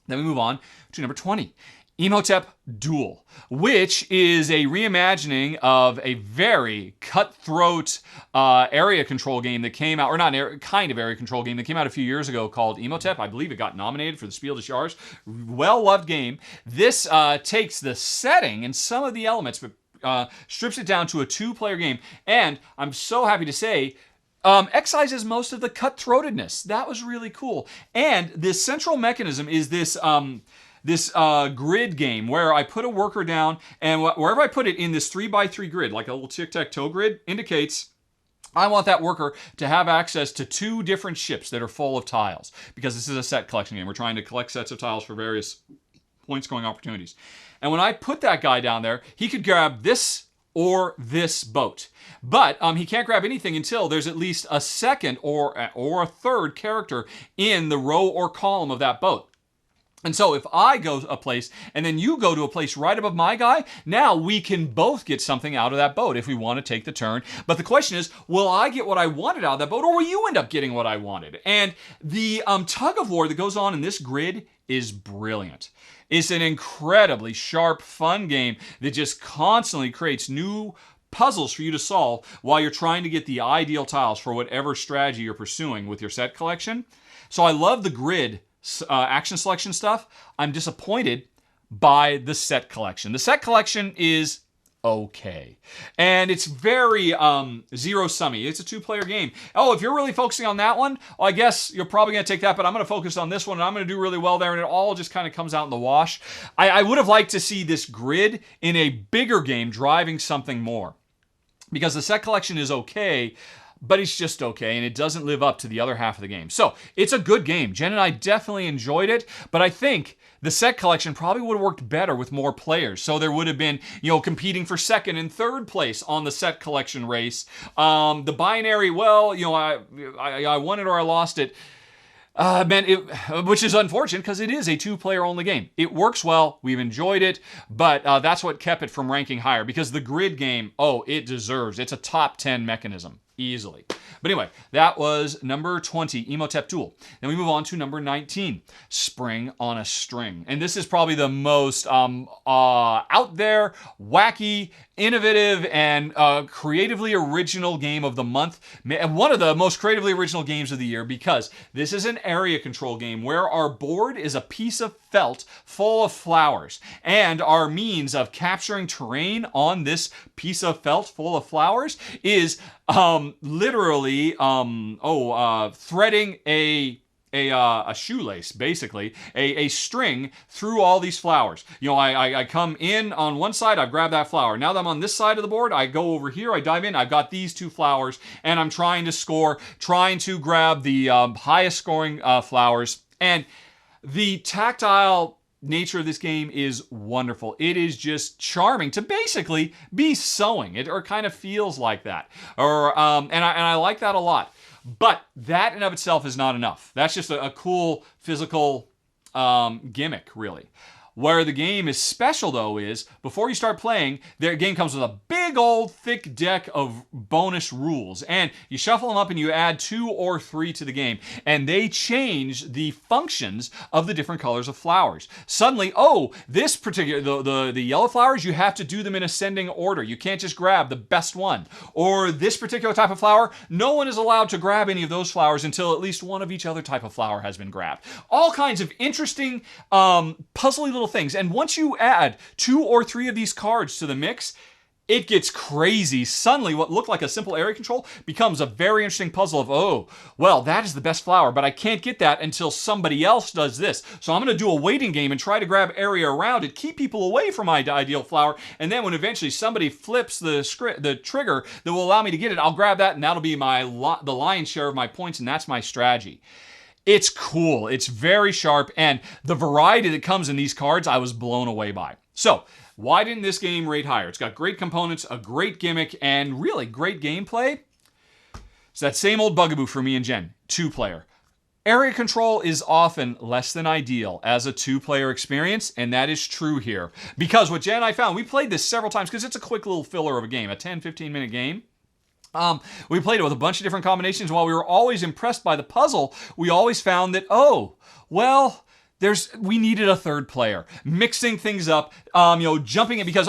Then we move on to number 20. Imhotep Duel, which is a reimagining of a very cutthroat area control game that came out, or not kind of area control game that came out a few years ago called Imhotep. I believe it got nominated for the Spiel des Jahres. Well-loved game. This takes the setting and some of the elements, but strips it down to a two-player game. And I'm so happy to say, excises most of the cutthroatedness. That was really cool. And this central mechanism is this grid game where I put a worker down, and wherever I put it in this 3x3 grid, like a little tic-tac-toe grid, indicates I want that worker to have access to two different ships that are full of tiles, because this is a set collection game. We're trying to collect sets of tiles for various point-scoring opportunities. And when I put that guy down there, he could grab this or this boat. But he can't grab anything until there's at least a second or a third character in the row or column of that boat. And so if I go a place and then you go to a place right above my guy, now we can both get something out of that boat if we want to take the turn. But the question is, will I get what I wanted out of that boat, or will you end up getting what I wanted? And the tug of war that goes on in this grid is brilliant. It's an incredibly sharp, fun game that just constantly creates new puzzles for you to solve while you're trying to get the ideal tiles for whatever strategy you're pursuing with your set collection. So I love the grid action selection stuff. I'm disappointed by the set collection. The set collection is okay. And it's very zero-summy. It's a two-player game. Oh, if you're really focusing on that one, well, I guess you're probably going to take that, but I'm going to focus on this one, and I'm going to do really well there, and it all just kind of comes out in the wash. I would have liked to see this grid in a bigger game driving something more, because the set collection is okay, but it's just okay, and it doesn't live up to the other half of the game. So, it's a good game. Jen and I definitely enjoyed it, but I think the set collection probably would have worked better with more players. So there would have been, competing for second and third place on the set collection race. The binary, well, I won it or I lost it. Which is unfortunate because it is a two-player only game. It works well. We've enjoyed it, but that's what kept it from ranking higher, because the grid game, it deserves. It's a top 10 mechanism. Easily. But anyway, that was number 20, Imhotep Duel. Then we move on to number 19, Spring on a String. And this is probably the most out there, wacky, innovative, and creatively original game of the month. And one of the most creatively original games of the year, because this is an area control game where our board is a piece of felt full of flowers. And our means of capturing terrain on this piece of felt full of flowers is literally threading a shoelace, basically, a string through all these flowers. I come in on one side, I grab that flower. Now that I'm on this side of the board, I go over here, I dive in, I've got these two flowers, and I'm trying to grab the highest scoring flowers. And the tactile nature of this game is wonderful. It is just charming to basically be sewing. It or kind of feels like that. And I like that a lot. But that in of itself is not enough. That's just a cool physical gimmick, really. Where the game is special, though, is before you start playing, the game comes with a big old thick deck of bonus rules. And you shuffle them up and you add 2 or 3 to the game. And they change the functions of the different colors of flowers. Suddenly, this particular, the yellow flowers, you have to do them in ascending order. You can't just grab the best one. Or this particular type of flower, no one is allowed to grab any of those flowers until at least one of each other type of flower has been grabbed. All kinds of interesting, puzzly little things. And once you add 2 or 3 of these cards to the mix, it gets crazy. Suddenly, what looked like a simple area control becomes a very interesting puzzle of, that is the best flower, but I can't get that until somebody else does this. So I'm going to do a waiting game and try to grab area around it, keep people away from my ideal flower, and then when eventually somebody flips the trigger that will allow me to get it, I'll grab that, and that'll be the lion's share of my points, and that's my strategy. It's cool. It's very sharp, and the variety that comes in these cards, I was blown away by. So, why didn't this game rate higher? It's got great components, a great gimmick, and really great gameplay. It's that same old bugaboo for me and Jen, 2-player. Area control is often less than ideal as a 2-player experience, and that is true here. Because what Jen and I found, we played this several times because it's a quick little filler of a game, a 10-15 minute game. We played it with a bunch of different combinations. While we were always impressed by the puzzle, we always found that, we needed a third player, mixing things up, jumping in because,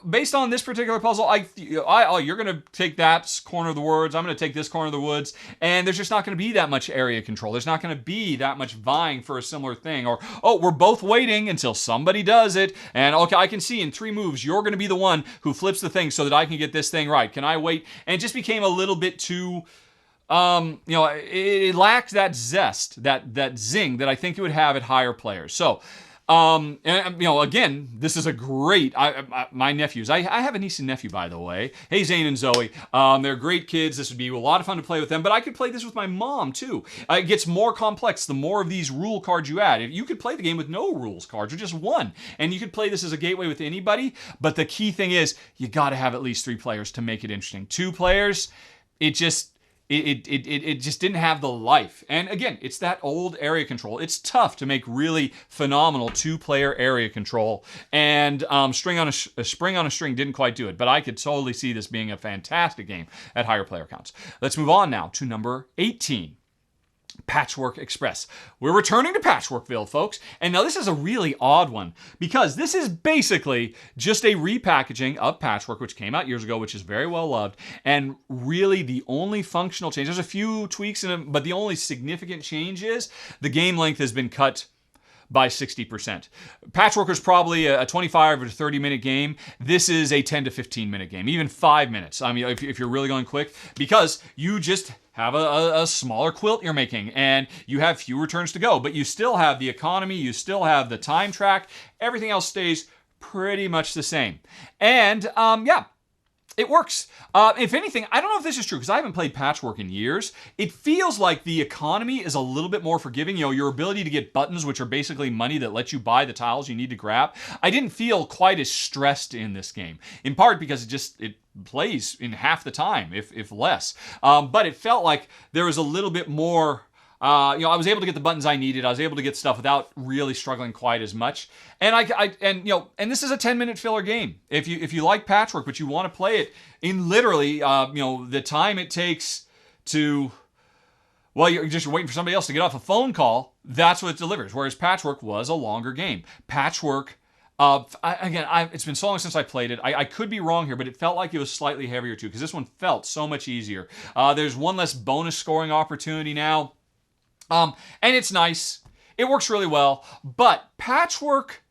based on this particular puzzle, you're going to take that corner of the woods, I'm going to take this corner of the woods, and there's just not going to be that much area control. There's not going to be that much vying for a similar thing, or, we're both waiting until somebody does it, and okay, I can see in 3 moves, you're going to be the one who flips the thing so that I can get this thing right. Can I wait? And it just became a little bit too... it lacked that zest, that zing that I think it would have at higher players. So, again, this is a great, my nephews, I have a niece and nephew, by the way. Hey, Zane and Zoe. They're great kids. This would be a lot of fun to play with them, but I could play this with my mom, too. It gets more complex the more of these rule cards you add. If you could play the game with no rules cards, or just one, and you could play this as a gateway with anybody, but the key thing is, you gotta have at least 3 players to make it interesting. 2 players, it just didn't have the life. And again, it's that old area control. It's tough to make really phenomenal 2-player area control. And Spring on a String didn't quite do it. But I could totally see this being a fantastic game at higher player counts. Let's move on now to number 18. Patchwork Express. We're returning to Patchworkville, folks. And now this is a really odd one because this is basically just a repackaging of Patchwork, which came out years ago, which is very well loved. And really the only functional change, there's a few tweaks in it, but the only significant change is the game length has been cut by 60%. Patchwork was probably a 25 or 30 minute game. This is a 10 to 15 minute game, even 5 minutes. I mean, if you're really going quick, because you just have a smaller quilt you're making and you have fewer turns to go, but you still have the economy, you still have the time track, everything else stays pretty much the same. And it works. If anything, I don't know if this is true because I haven't played Patchwork in years. It feels like the economy is a little bit more forgiving. Your ability to get buttons, which are basically money that lets you buy the tiles you need to grab. I didn't feel quite as stressed in this game, in part because it plays in half the time, if less. But it felt like there was a little bit more... I was able to get the buttons I needed. I was able to get stuff without really struggling quite as much. And and this is a 10-minute filler game. If you like Patchwork, but you want to play it in literally, the time it takes to, you're just waiting for somebody else to get off a phone call. That's what it delivers. Whereas Patchwork was a longer game. Patchwork. It's been so long since I played it. I could be wrong here, but it felt like it was slightly heavier too, because this one felt so much easier. There's one less bonus scoring opportunity now. And it's nice. It works really well. But Patchwork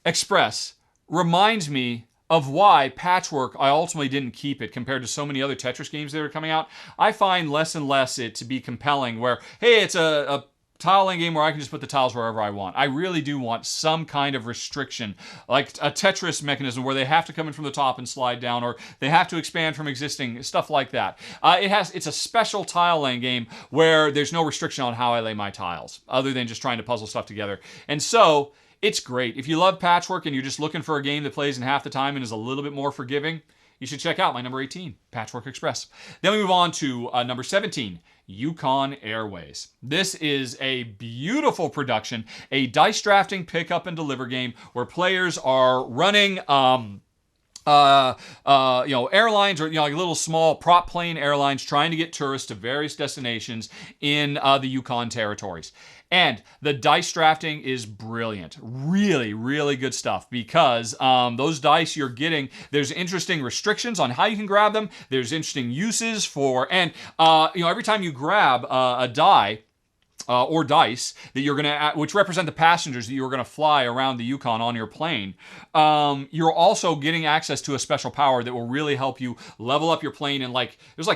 Express reminds me of why Patchwork, I ultimately didn't keep it compared to so many other Tetris games that are coming out. I find less and less it to be compelling where, hey, it's a tile laying game where I can just put the tiles wherever I want. I really do want some kind of restriction, like a Tetris mechanism where they have to come in from the top and slide down, or they have to expand from existing, stuff like that. It's a special tile laying game where there's no restriction on how I lay my tiles, other than just trying to puzzle stuff together. And so, it's great. If you love Patchwork and you're just looking for a game that plays in half the time and is a little bit more forgiving, you should check out my number 18, Patchwork Express. Then we move on to number 17, Yukon Airways. This is a beautiful production, a dice drafting, pick up and deliver game where players are running airlines, or like little small prop plane airlines trying to get tourists to various destinations in the Yukon territories. And the dice drafting is brilliant. Really, really good stuff, because those dice you're getting, there's interesting restrictions on how you can grab them. There's interesting uses for, and every time you grab a die, or dice that you're gonna, which represent the passengers that you're gonna fly around the Yukon on your plane, you're also getting access to a special power that will really help you level up your plane. And there's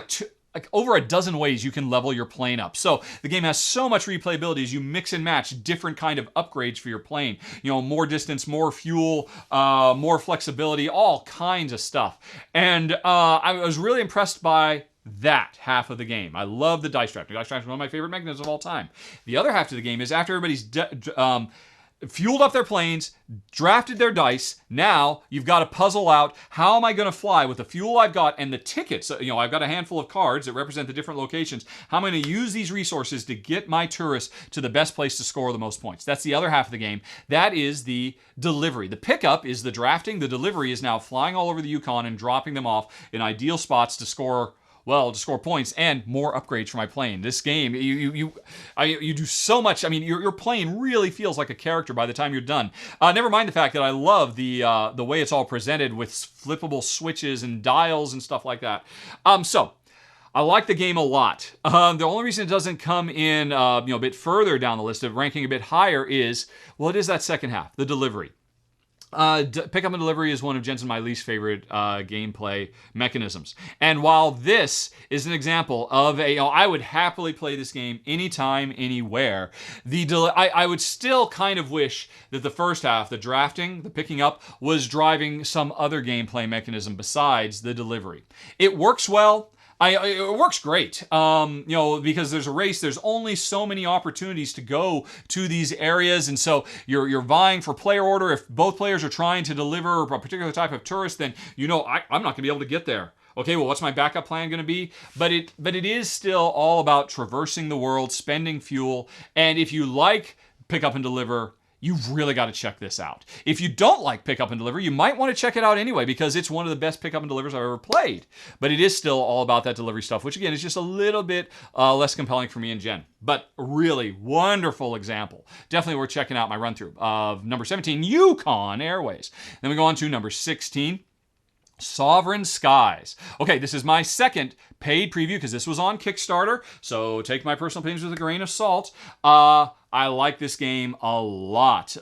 over a dozen ways you can level your plane up. So the game has so much replayability as you mix and match different kind of upgrades for your plane. More distance, more fuel, more flexibility, all kinds of stuff. And I was really impressed by that half of the game. I love the dice drafting. Dice drafting is one of my favorite mechanisms of all time. The other half of the game is after everybody's fueled up their planes, drafted their dice, now you've got to puzzle out, how am I going to fly with the fuel I've got and the tickets? I've got a handful of cards that represent the different locations. How am I going to use these resources to get my tourists to the best place to score the most points? That's the other half of the game. That is the delivery. The pickup is the drafting. The delivery is now flying all over the Yukon and dropping them off in ideal spots to score well, to score points and more upgrades for my plane. This game, you do so much. I mean, your plane really feels like a character by the time you're done. Never mind the fact that I love the way it's all presented with flippable switches and dials and stuff like that. So I like the game a lot. The only reason it doesn't come in a bit further down the list of ranking a bit higher is, well, it is that second half, the delivery. Pickup and delivery is one of Jensen my least favorite gameplay mechanisms. And while this is an example of I would happily play this game anytime, anywhere. I would still kind of wish that the first half, the drafting, the picking up, was driving some other gameplay mechanism besides the delivery. It works well. It works great, because there's a race. There's only so many opportunities to go to these areas, and so you're vying for player order. If both players are trying to deliver a particular type of tourist, then I'm not going to be able to get there. Okay, well, what's my backup plan going to be? But it is still all about traversing the world, spending fuel, and if you like pick up and deliver, you've really got to check this out. If you don't like pick up and deliver, you might want to check it out anyway because it's one of the best pick up and delivers I've ever played. But it is still all about that delivery stuff, which again is just a little bit less compelling for me and Jen. But really wonderful example. Definitely worth checking out my run through of number 17, Yukon Airways. Then we go on to number 16. Sovereign Skies. Okay, this is my second paid preview because this was on Kickstarter, so take my personal opinions with a grain of salt. I like this game a lot.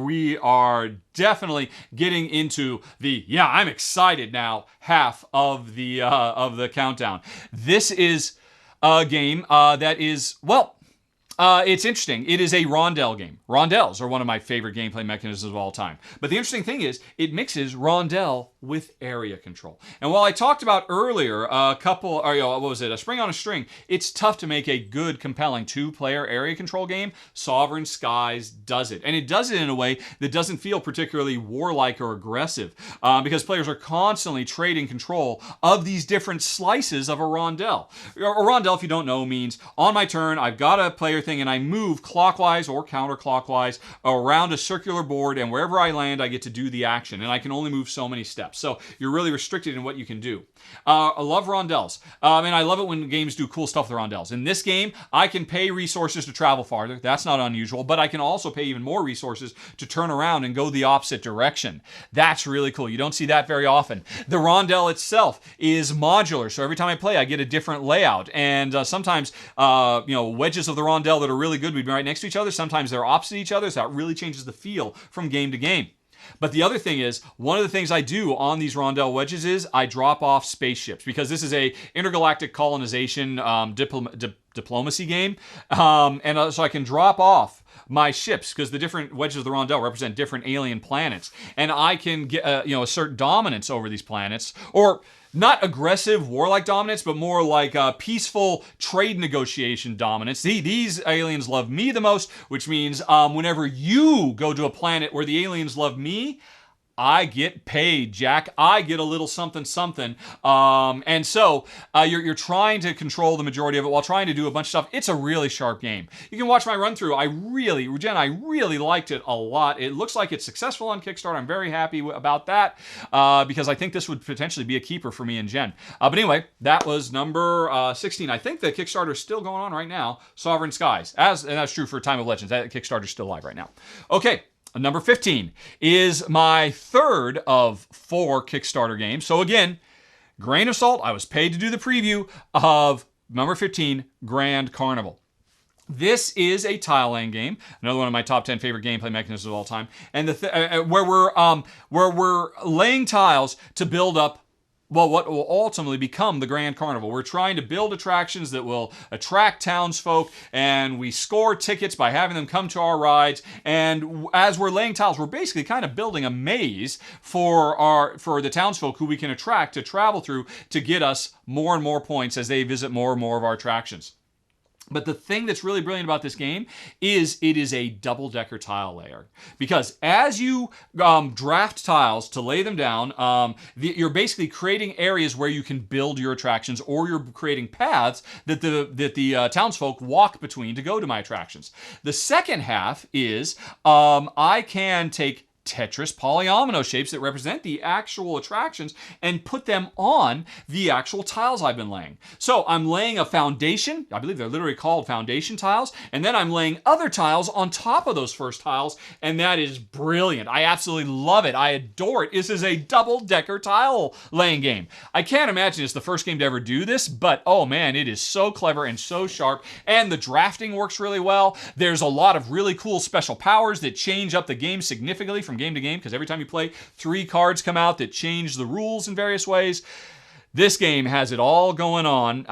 We are definitely getting into the I'm excited now half of the countdown. This is a game that is it's interesting. It is a rondel game. Rondels are one of my favorite gameplay mechanisms of all time. But the interesting thing is, it mixes rondel with area control. And while I talked about earlier a spring on a string, it's tough to make a good, compelling two-player area control game. Sovereign Skies does it. And it does it in a way that doesn't feel particularly warlike or aggressive, because players are constantly trading control of these different slices of a rondel. A rondel, if you don't know, means on my turn, I've got a player thing and I move clockwise or counterclockwise around a circular board, and wherever I land I get to do the action, and I can only move so many steps, so you're really restricted in what you can do. I love rondels, and I love it when games do cool stuff with rondels. In this game I can pay resources to travel farther. That's not unusual, but I can also pay even more resources to turn around and go the opposite direction. That's really cool. You don't see that very often. The rondel itself is modular, so every time I play I get a different layout, and sometimes wedges of the rondel that are really good would be right next to each other. Sometimes they're opposite each other, so that really changes the feel from game to game. But the other thing is, one of the things I do on these rondel wedges is I drop off spaceships, because this is a intergalactic colonization diplomacy game, and so I can drop off my ships, because the different wedges of the rondel represent different alien planets, and I can get assert dominance over these planets, or not aggressive warlike dominance, but more like peaceful trade negotiation dominance. These aliens love me the most, which means whenever you go to a planet where the aliens love me, I get paid, Jack. I get a little something, something. And so you're trying to control the majority of it while trying to do a bunch of stuff. It's a really sharp game. You can watch my run through. I really liked it a lot. It looks like it's successful on Kickstarter. I'm very happy about that, because I think this would potentially be a keeper for me and Jen. But anyway, that was number 16. I think the Kickstarter is still going on right now. Sovereign Skies, and that's true for Time of Legends. That Kickstarter is still live right now. Okay. Number 15 is my third of 4 Kickstarter games. So again, grain of salt, I was paid to do the preview of number 15, Grand Carnival. This is a tile laying game, another one of my top 10 favorite gameplay mechanisms of all time, and where we're laying tiles to build up what will ultimately become the Grand Carnival. We're trying to build attractions that will attract townsfolk, and we score tickets by having them come to our rides. And as we're laying tiles, we're basically kind of building a maze for the townsfolk who we can attract to travel through to get us more and more points as they visit more and more of our attractions. But the thing that's really brilliant about this game is it is a double-decker tile layer. Because as you draft tiles to lay them down, you're basically creating areas where you can build your attractions, or you're creating paths that the townsfolk walk between to go to my attractions. The second half is I can take Tetris polyomino shapes that represent the actual attractions and put them on the actual tiles I've been laying. So I'm laying a foundation. I believe they're literally called foundation tiles. And then I'm laying other tiles on top of those first tiles. And that is brilliant. I absolutely love it. I adore it. This is a double-decker tile laying game. I can't imagine it's the first game to ever do this, but oh man, it is so clever and so sharp. And the drafting works really well. There's a lot of really cool special powers that change up the game significantly from game to game, because every time you play, 3 cards come out that change the rules in various ways. This game has it all going on,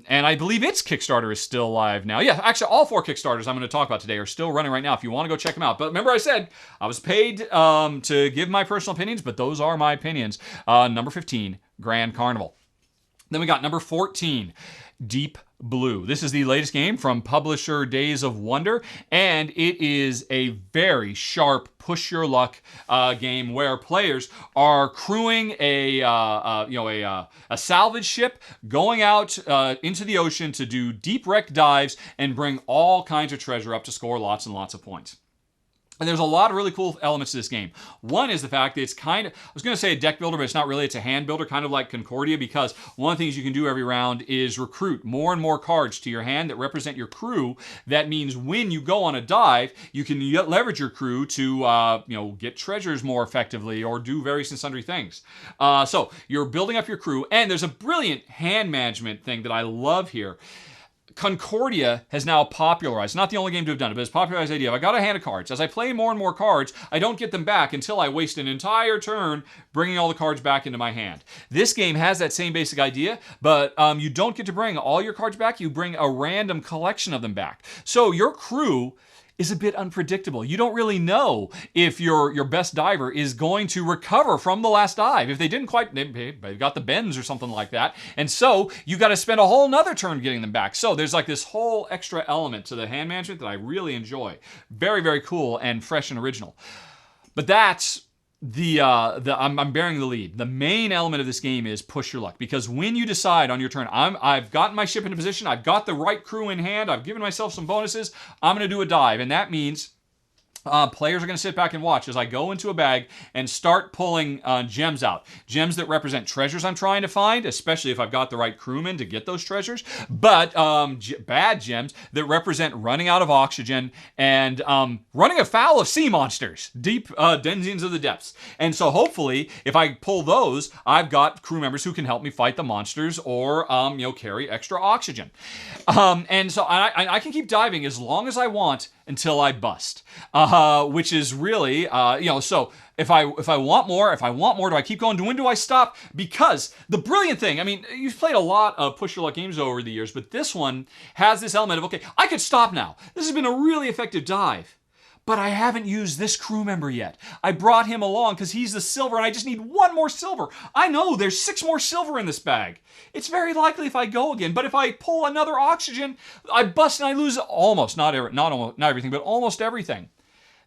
and I believe its Kickstarter is still live now. Yeah, actually, all 4 Kickstarters I'm going to talk about today are still running right now if you want to go check them out. But remember I said I was paid to give my personal opinions, but those are my opinions. Number 15, Grand Carnival. Then we got number 14, Deep Blue. This is the latest game from publisher Days of Wonder, and it is a very sharp push your luck game where players are crewing a salvage ship, going out into the ocean to do deep wreck dives and bring all kinds of treasure up to score lots and lots of points. And there's a lot of really cool elements to this game. One is the fact that it's kind of, I was going to say a deck builder, but it's not really. It's a hand builder, kind of like Concordia, because one of the things you can do every round is recruit more and more cards to your hand that represent your crew. That means when you go on a dive, you can leverage your crew to get treasures more effectively or do various and sundry things. So you're building up your crew, and there's a brilliant hand management thing that I love here. Concordia has now popularized, not the only game to have done it, but it's popularized the idea of I got a hand of cards. As I play more and more cards, I don't get them back until I waste an entire turn bringing all the cards back into my hand. This game has that same basic idea, but you don't get to bring all your cards back. You bring a random collection of them back. So your crew is a bit unpredictable. You don't really know if your best diver is going to recover from the last dive. If they didn't quite, they've got the bends or something like that. And so you got to spend a whole nother turn getting them back. So there's like this whole extra element to the hand management that I really enjoy. Very, very cool and fresh and original. But that's I'm bearing the lead. The main element of this game is push your luck, because when you decide on your turn, I've gotten my ship into position, I've got the right crew in hand, I've given myself some bonuses, I'm going to do a dive, and that means players are going to sit back and watch as I go into a bag and start pulling gems out. Gems that represent treasures I'm trying to find, especially if I've got the right crewmen to get those treasures. But bad gems that represent running out of oxygen and running afoul of sea monsters, deep denizens of the depths. And so hopefully, if I pull those, I've got crew members who can help me fight the monsters or carry extra oxygen. And so I can keep diving as long as I want until I bust, which is really, so if I want more, do I keep going? When do I stop? Because the brilliant thing, I mean, you've played a lot of push your luck games over the years, but this one has this element of, okay, I could stop now. This has been a really effective dive. But I haven't used this crew member yet. I brought him along because he's the silver and I just need 1 more silver. I know there's 6 more silver in this bag. It's very likely if I go again, but if I pull another oxygen, I bust and I lose almost, not everything, but almost everything.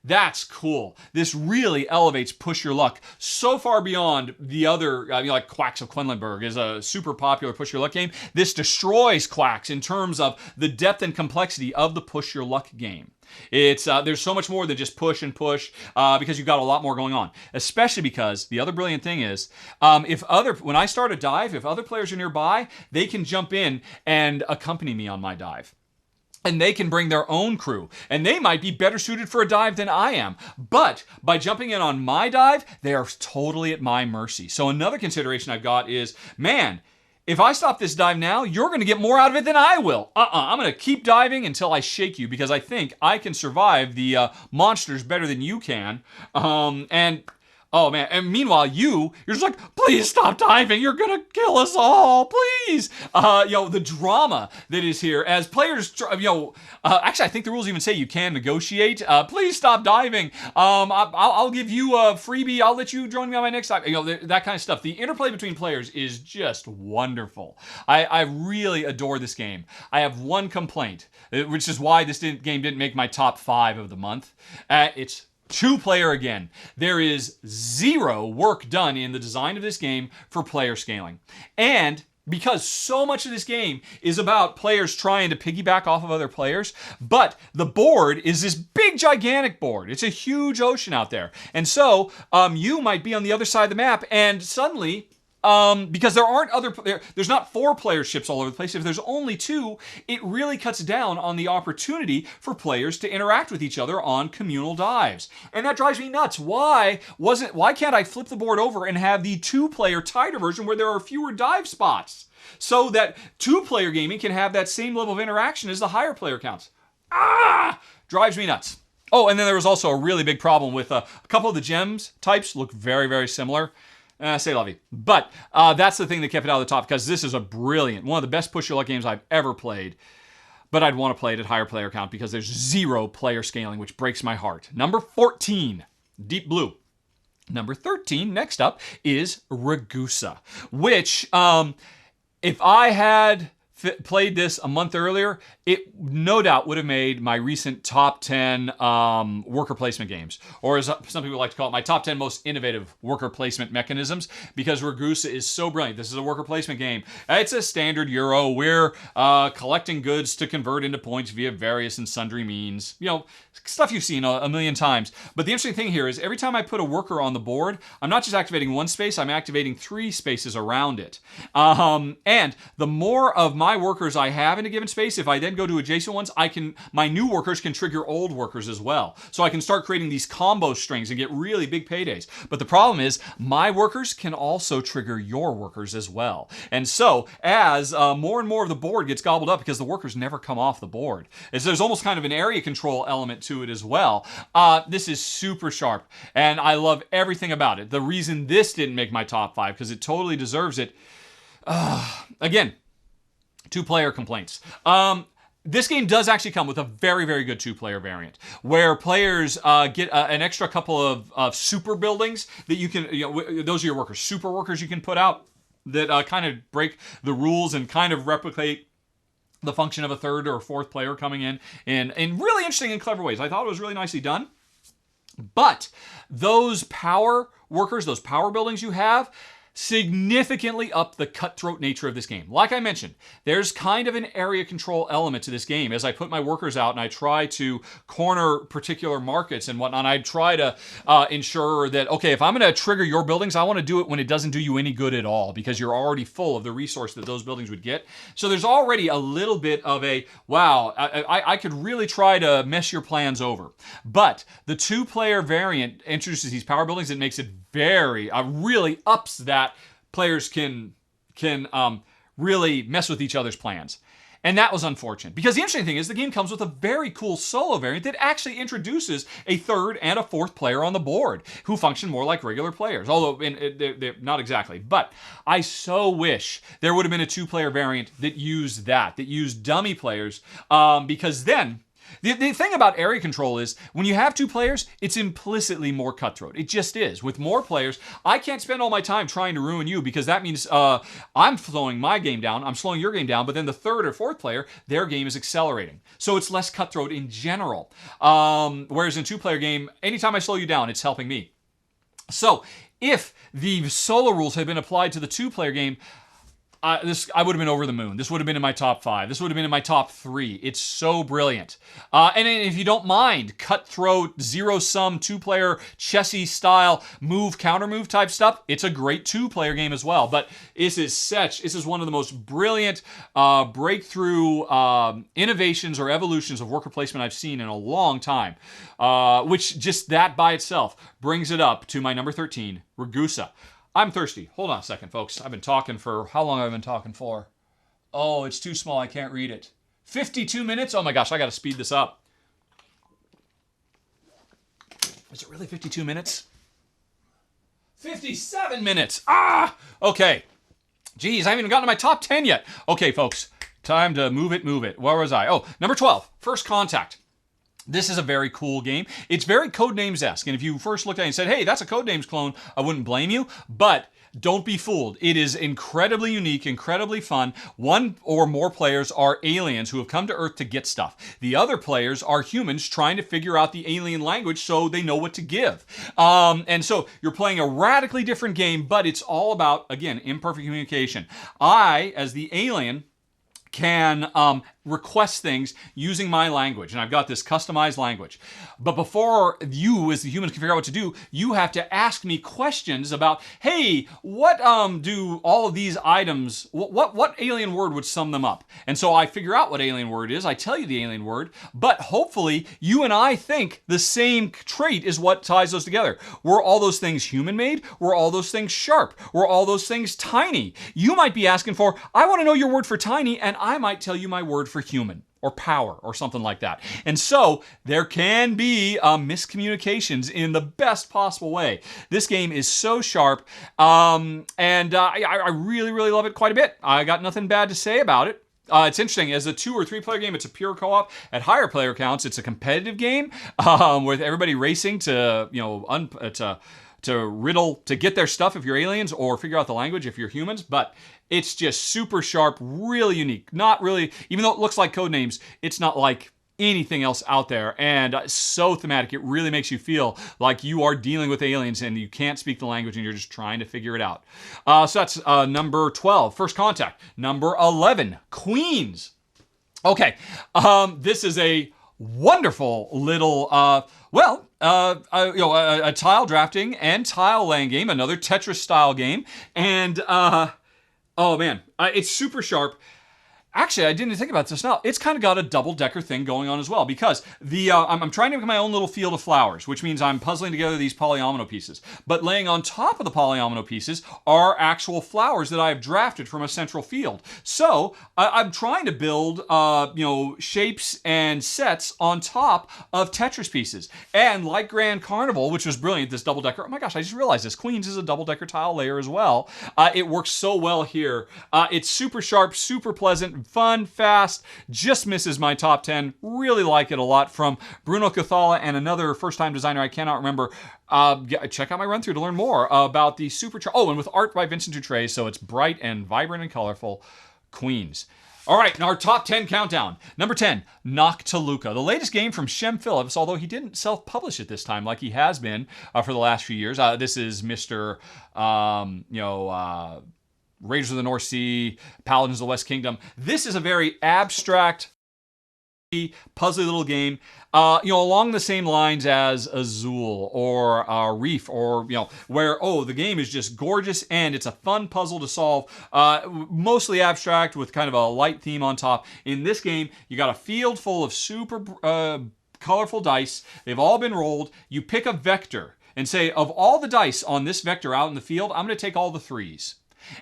That's cool. This really elevates push your luck so far beyond the other, like Quacks of Quedlinburg is a super popular push your luck game. This destroys Quacks in terms of the depth and complexity of the push your luck game. It's there's so much more than just push and push because you've got a lot more going on. Especially because the other brilliant thing is when I start a dive, if other players are nearby, they can jump in and accompany me on my dive. And they can bring their own crew. And they might be better suited for a dive than I am. But by jumping in on my dive, they are totally at my mercy. So another consideration I've got is, man, if I stop this dive now, you're going to get more out of it than I will. I'm going to keep diving until I shake you because I think I can survive the monsters better than you can. Oh man, and meanwhile you're just like, please stop diving, you're gonna kill us all, please. The drama that is here as players, actually I think the rules even say you can negotiate. Please stop diving. I'll give you a freebie, I'll let you join me on my next dive. That kind of stuff. The interplay between players is just wonderful. I really adore this game. I have one complaint, which is why this game didn't make my top 5 of the month. It's 2-player again. There is 0 work done in the design of this game for player scaling. And because so much of this game is about players trying to piggyback off of other players, but the board is this big, gigantic board. It's a huge ocean out there. And so you might be on the other side of the map, and suddenly, because there's not 4 player ships all over the place. If there's only 2, it really cuts down on the opportunity for players to interact with each other on communal dives. And that drives me nuts. Why can't I flip the board over and have the 2-player tighter version where there are fewer dive spots? So that 2-player gaming can have that same level of interaction as the higher player counts. Drives me nuts. Oh, and then there was also a really big problem with a couple of the gems types look very, very similar. Say lovey. But that's the thing that kept it out of the top, because this is one of the best push your luck games I've ever played. But I'd want to play it at higher player count because there's 0 player scaling, which breaks my heart. Number 14, Deep Blue. Number 13, next up, is Ragusa, which, if I had played this a month earlier, it no doubt would have made my recent top 10 worker placement games, or as some people like to call it, my top 10 most innovative worker placement mechanisms, because Ragusa is so brilliant. This is a worker placement game. It's a standard Euro. We're collecting goods to convert into points via various and sundry means. You know, stuff you've seen a million times. But the interesting thing here is every time I put a worker on the board, I'm not just activating 1 space, I'm activating 3 spaces around it. And the more of my workers I have in a given space, if I then go to adjacent ones, my new workers can trigger old workers as well. So I can start creating these combo strings and get really big paydays. But the problem is my workers can also trigger your workers as well. And so as more and more of the board gets gobbled up, because the workers never come off the board, there's almost kind of an area control element to it as well. This is super sharp, and I love everything about it. The reason this didn't make my top 5, because it totally deserves it. Again, 2-player complaints. This game does actually come with a very, very good 2-player variant, where players get an extra couple of super buildings that you can, those are your workers, super workers you can put out that kind of break the rules and kind of replicate the function of a 3rd or 4th player coming in really interesting and clever ways. I thought it was really nicely done. But those power workers, those power buildings you have, significantly up the cutthroat nature of this game. Like I mentioned, there's kind of an area control element to this game. As I put my workers out and I try to corner particular markets and whatnot, I try to ensure that, okay, if I'm going to trigger your buildings, I want to do it when it doesn't do you any good at all, because you're already full of the resource that those buildings would get. So there's already a little bit of a, wow, I could really try to mess your plans over. But the 2-player variant introduces these power buildings that makes it really ups that players can really mess with each other's plans. And that was unfortunate, because the interesting thing is the game comes with a very cool solo variant that actually introduces a 3rd and a 4th player on the board who function more like regular players, although they're not exactly. But I so wish there would have been a 2-player variant that used dummy players, because then the thing about area control is when you have 2 players, it's implicitly more cutthroat. It just is. With more players, I can't spend all my time trying to ruin you, because that means I'm slowing my game down, I'm slowing your game down, but then the 3rd or 4th player, their game is accelerating. So it's less cutthroat in general. Whereas in 2-player game, anytime I slow you down, it's helping me. So if the solo rules had been applied to the 2-player game, I would have been over the moon. This would have been in my top 5. This would have been in my top 3. It's so brilliant. And if you don't mind cutthroat, zero-sum, 2-player, chessy style, counter-move type stuff, it's a great 2-player game as well. But this is one of the most brilliant breakthrough innovations or evolutions of worker placement I've seen in a long time. Which just that by itself brings it up to my number 13, Ragusa. I'm thirsty. Hold on a second, folks. I've been talking for... How long have I been talking for? Oh, it's too small. I can't read it. 52 minutes? Oh my gosh, I got to speed this up. Is it really 52 minutes? 57 minutes! Okay. Geez, I haven't even gotten to my top 10 yet. Okay, folks. Time to move it. Where was I? Oh, number 12. First Contact. This is a very cool game. It's very Codenames-esque. And if you first looked at it and said, hey, that's a Codenames clone, I wouldn't blame you. But Don't be fooled. It is incredibly unique, incredibly fun. One or more players are aliens who have come to Earth to get stuff. The other players are humans trying to figure out the alien language so they know what to give. And so you're playing a radically different game, but it's all about, again, imperfect communication. I, as the alien, can request things using my language, and I've got this customized language. But before you, as the humans, can figure out what to do, you have to ask me questions about, hey, what do all of these items, what alien word would sum them up? And so I figure out what alien word is, I tell you the alien word, but hopefully you and I think the same trait is what ties those together. Were all those things human-made? Were all those things sharp? Were all those things tiny? You might be asking for, I want to know your word for tiny, and I might tell you my word for human or power or something like that. And so there can be miscommunications in the best possible way. This game is so sharp, and I really, really love it quite a bit. I got nothing bad to say about it. It's interesting, as a 2 or 3 player game, it's a pure co-op. At higher player counts, it's a competitive game with everybody racing to, to get their stuff if you're aliens, or figure out the language if you're humans. But it's just super sharp, really unique. Not really, even though it looks like code names, it's not like anything else out there, and so thematic. It really makes you feel like you are dealing with aliens and you can't speak the language and you're just trying to figure it out. So that's number 12, First Contact. Number 11, Queenz. Okay, this is a wonderful little, a tile drafting and tile laying game, another Tetris style game, and oh man, it's super sharp. Actually, I didn't think about this now. It's kind of got a double-decker thing going on as well, because I'm trying to make my own little field of flowers, which means I'm puzzling together these polyomino pieces. But laying on top of the polyomino pieces are actual flowers that I have drafted from a central field. So I'm trying to build, shapes and sets on top of Tetris pieces. And like Grand Carnival, which was brilliant, this double-decker. Oh my gosh, I just realized this. Queenz is a double-decker tile layer as well. It works so well here. It's super sharp, super pleasant, fun, fast, just misses my top 10. Really like it a lot. From Bruno Cathala and another first-time designer I cannot remember. Check out my run-through to learn more about the and with art by Vincent Dutray, so it's bright and vibrant and colorful. Queenz. All right, now our top 10 countdown. Number 10, Noctiluca, the latest game from Shem Phillips, although he didn't self-publish it this time like he has been for the last few years. This is Mr. Raiders of the North Sea, Paladins of the West Kingdom. This is a very abstract, puzzly little game, along the same lines as Azul or Reef, or, where, the game is just gorgeous and it's a fun puzzle to solve, mostly abstract with kind of a light theme on top. In this game, you got a field full of super colorful dice. They've all been rolled. You pick a vector and say, of all the dice on this vector out in the field, I'm going to take all the 3s.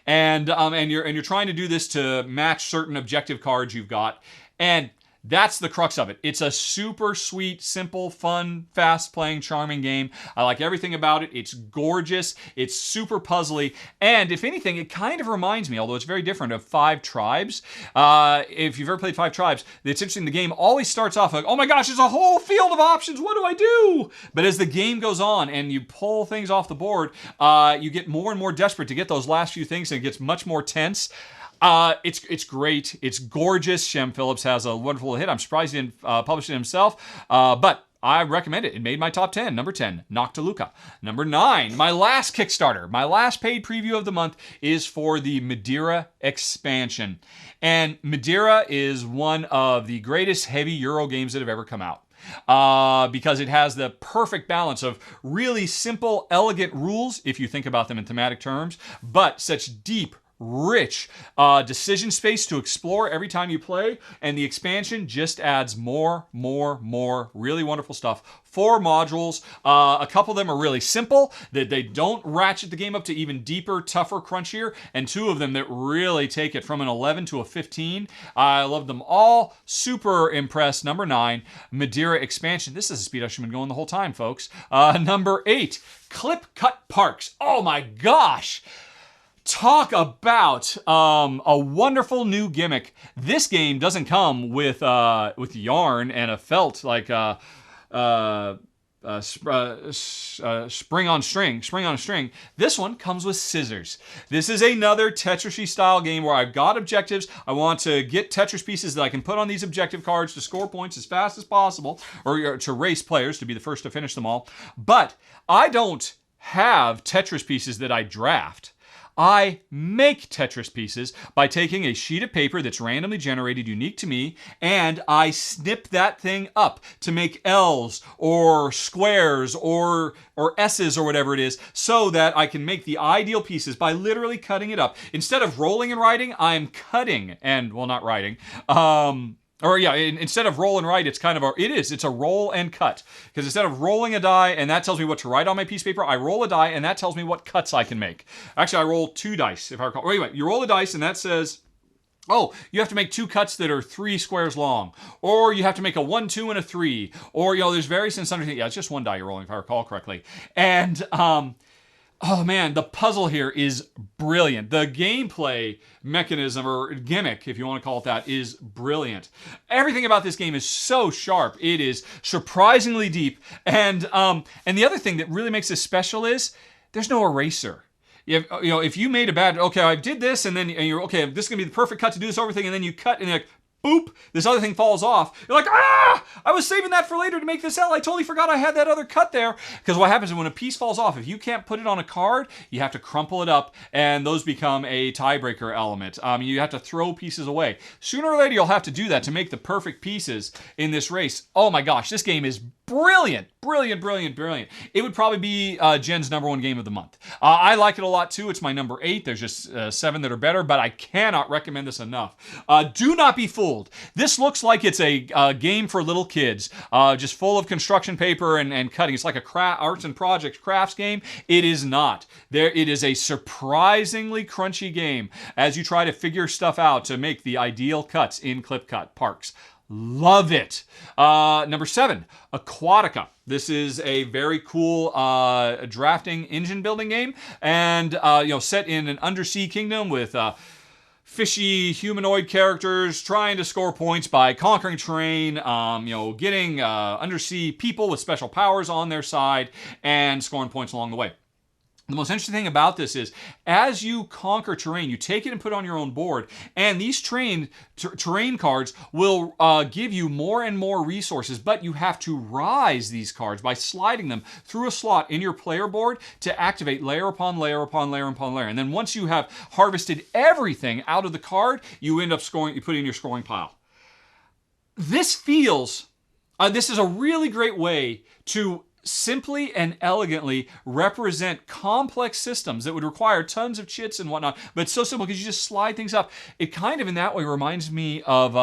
And you're trying to do this to match certain objective cards you've got, and that's the crux of it. It's a super sweet, simple, fun, fast-playing, charming game. I like everything about it. It's gorgeous. It's super puzzly. And if anything, it kind of reminds me, although it's very different, of Five Tribes. If you've ever played Five Tribes, it's interesting. The game always starts off like, oh my gosh, there's a whole field of options. What do I do? But as the game goes on and you pull things off the board, you get more and more desperate to get those last few things, and it gets much more tense. It's great. It's gorgeous. Shem Phillips has a wonderful hit. I'm surprised he didn't publish it himself, but I recommend it. It made my top 10. Number 10, Noctiluca. Number 9, my last Kickstarter, my last paid preview of the month is for the Maderia Expansion. And Madeira is one of the greatest heavy Euro games that have ever come out. Because it has the perfect balance of really simple, elegant rules, if you think about them in thematic terms, but such deep, rich decision space to explore every time you play, and the expansion just adds more really wonderful stuff. 4 modules, a couple of them are really simple, that they don't ratchet the game up to even deeper, tougher, crunchier, and 2 of them that really take it from an 11 to a 15. I love them all. Super impressed. Number 9, Maderia Expansion. This is a speed I should have been going the whole time, folks. Number 8, ClipCut Parks. Oh my gosh! Talk about a wonderful new gimmick. This game doesn't come with yarn and a felt like spring on a string. This one comes with scissors. This is another Tetris-y style game where I've got objectives. I want to get Tetris pieces that I can put on these objective cards to score points as fast as possible, or to race players to be the first to finish them all. But I don't have Tetris pieces that I draft. I make Tetris pieces by taking a sheet of paper that's randomly generated, unique to me, and I snip that thing up to make L's or squares or S's or whatever it is, so that I can make the ideal pieces by literally cutting it up. Instead of rolling and writing, I'm cutting and, well, not writing. Instead of roll and write, it's a roll and cut. Because instead of rolling a die, and that tells me what to write on my piece of paper, I roll a die, and that tells me what cuts I can make. Actually, I roll 2 dice, if I recall. Wait, you roll a dice, and that says, oh, you have to make 2 cuts that are 3 squares long. Or you have to make a 1, 2, and a 3. Or, there's various and sundry things. Yeah, it's just 1 die you're rolling, if I recall correctly. And, oh man, the puzzle here is brilliant. The gameplay mechanism, or gimmick, if you want to call it that, is brilliant. Everything about this game is so sharp. It is surprisingly deep. And the other thing that really makes this special is there's no eraser. If you made a bad, okay, I did this, and then you're, okay, this is going to be the perfect cut to do this over thing, and then you cut, and you're like, boop, this other thing falls off. You're like, I was saving that for later to make this L. I totally forgot I had that other cut there. Because what happens is when a piece falls off, if you can't put it on a card, you have to crumple it up, and those become a tiebreaker element. You have to throw pieces away. Sooner or later, you'll have to do that to make the perfect pieces in this race. Oh my gosh, this game is brilliant. Brilliant, brilliant, brilliant. It would probably be Jen's #1 game of the month. I like it a lot too. It's my number 8. There's just 7 that are better, but I cannot recommend this enough. Do not be fooled. This looks like it's a game for little kids, just full of construction paper and cutting. It's like a arts and projects crafts game. It is not. It is a surprisingly crunchy game as you try to figure stuff out to make the ideal cuts in ClipCut Parks. Love it. Number 7, Aquatica. This is a very cool drafting engine building game, and set in an undersea kingdom with fishy humanoid characters trying to score points by conquering terrain, getting undersea people with special powers on their side, and scoring points along the way. The most interesting thing about this is, as you conquer terrain, you take it and put it on your own board, and these terrain cards will give you more and more resources, but you have to rise these cards by sliding them through a slot in your player board to activate layer upon layer upon layer upon layer. And then once you have harvested everything out of the card, you end up scoring, you put it in your scoring pile. This is a really great way to simply and elegantly represent complex systems that would require tons of chits and whatnot, but it's so simple because you just slide things up. It kind of in that way reminds me of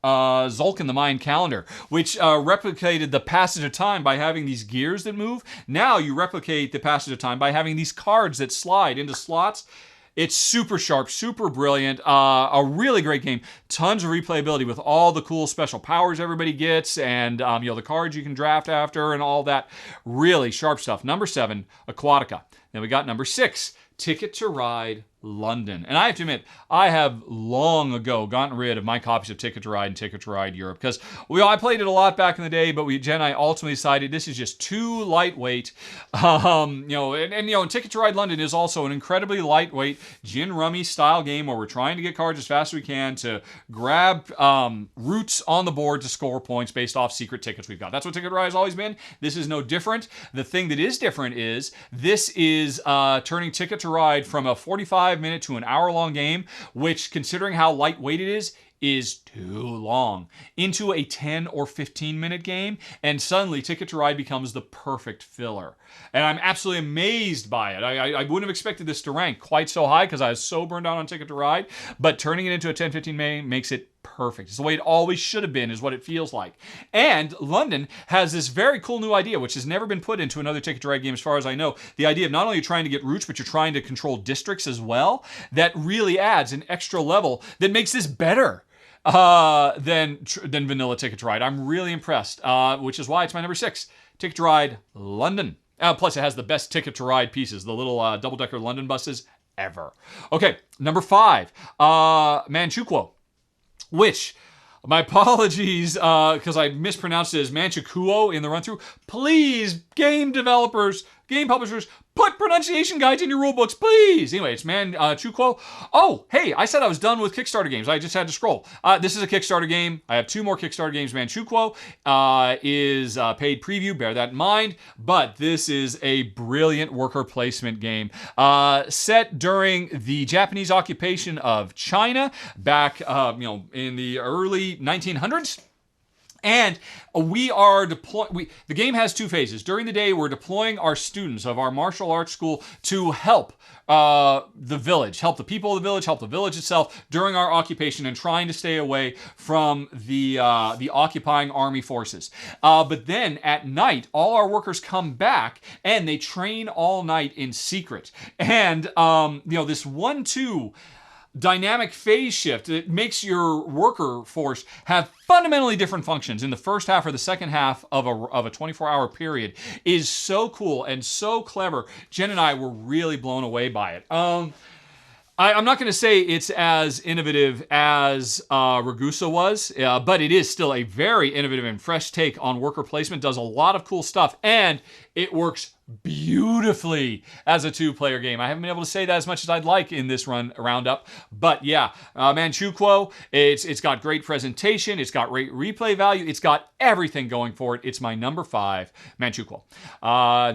Zulkin the Mayan calendar, which replicated the passage of time by having these gears that move. Now you replicate the passage of time by having these cards that slide into slots. It's super sharp, super brilliant, a really great game. Tons of replayability with all the cool special powers everybody gets, and the cards you can draft after and all that. Really sharp stuff. Number 7, Aquatica. Then we got number 6, Ticket to Ride London. And I have to admit, I have long ago gotten rid of my copies of Ticket to Ride and Ticket to Ride Europe, because I played it a lot back in the day, but Jen and I ultimately decided this is just too lightweight. And Ticket to Ride London is also an incredibly lightweight gin rummy style game where we're trying to get cards as fast as we can to grab routes on the board to score points based off secret tickets we've got. That's what Ticket to Ride has always been. This is no different. The thing that is different is this is turning Ticket to Ride from a 45-minute to an hour-long game, which, considering how lightweight it is too long, into a 10 or 15-minute game, and suddenly Ticket to Ride becomes the perfect filler. And I'm absolutely amazed by it. I wouldn't have expected this to rank quite so high because I was so burned out on Ticket to Ride, but turning it into a 10-15 game makes it perfect. It's the way it always should have been, is what it feels like. And London has this very cool new idea, which has never been put into another Ticket to Ride game as far as I know. The idea of not only trying to get routes, but you're trying to control districts as well. That really adds an extra level that makes this better than vanilla Ticket to Ride. I'm really impressed, which is why it's my number 6, Ticket to Ride London. Plus, it has the best Ticket to Ride pieces, the little double-decker London buses ever. Okay, number 5, Manchukuo, which, My apologies, because I mispronounced it as Manchukuo in the run-through. Please, game developers, game publishers, put pronunciation guides in your rulebooks, please. Anyway, it's Manchukuo. Oh, hey, I said I was done with Kickstarter games. I just had to scroll. This is a Kickstarter game. I have 2 more Kickstarter games. Manchukuo is a paid preview. Bear that in mind. But this is a brilliant worker placement game set during the Japanese occupation of China back, in the early 1900s. And we are deploying. The game has 2 phases. During the day, we're deploying our students of our martial arts school to help the village, help the people of the village itself during our occupation, and trying to stay away from the occupying army forces. But then at night, all our workers come back and they train all night in secret. And this 1-2 dynamic phase shift, it makes your worker force have fundamentally different functions in the first half or the second half of a 24-hour period is so cool and so clever. Jen and I were really blown away by it. I'm not going to say it's as innovative as Ragusa was, but it is still a very innovative and fresh take on worker placement, does a lot of cool stuff, and it works beautifully as a 2-player game. I haven't been able to say that as much as I'd like in this roundup, but yeah, Manchukuo, it's got great presentation, it's got great replay value, it's got everything going for it. It's my number 5, Manchukuo.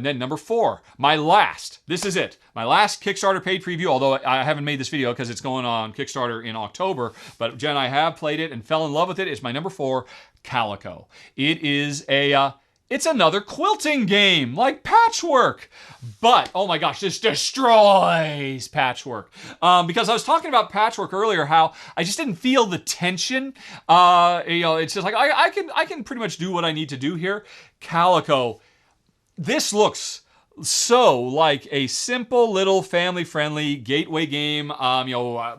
Then number 4, my last Kickstarter paid preview, although I haven't made this video because it's going on Kickstarter in October, but Jen and I have played it and fell in love with it. It's my number 4, Calico. It is it's another quilting game, like Patchwork. But, oh my gosh, this destroys Patchwork. Because I was talking about Patchwork earlier, how I just didn't feel the tension. It's just like, I can pretty much do what I need to do here. Calico, this looks so like a simple little family-friendly gateway game.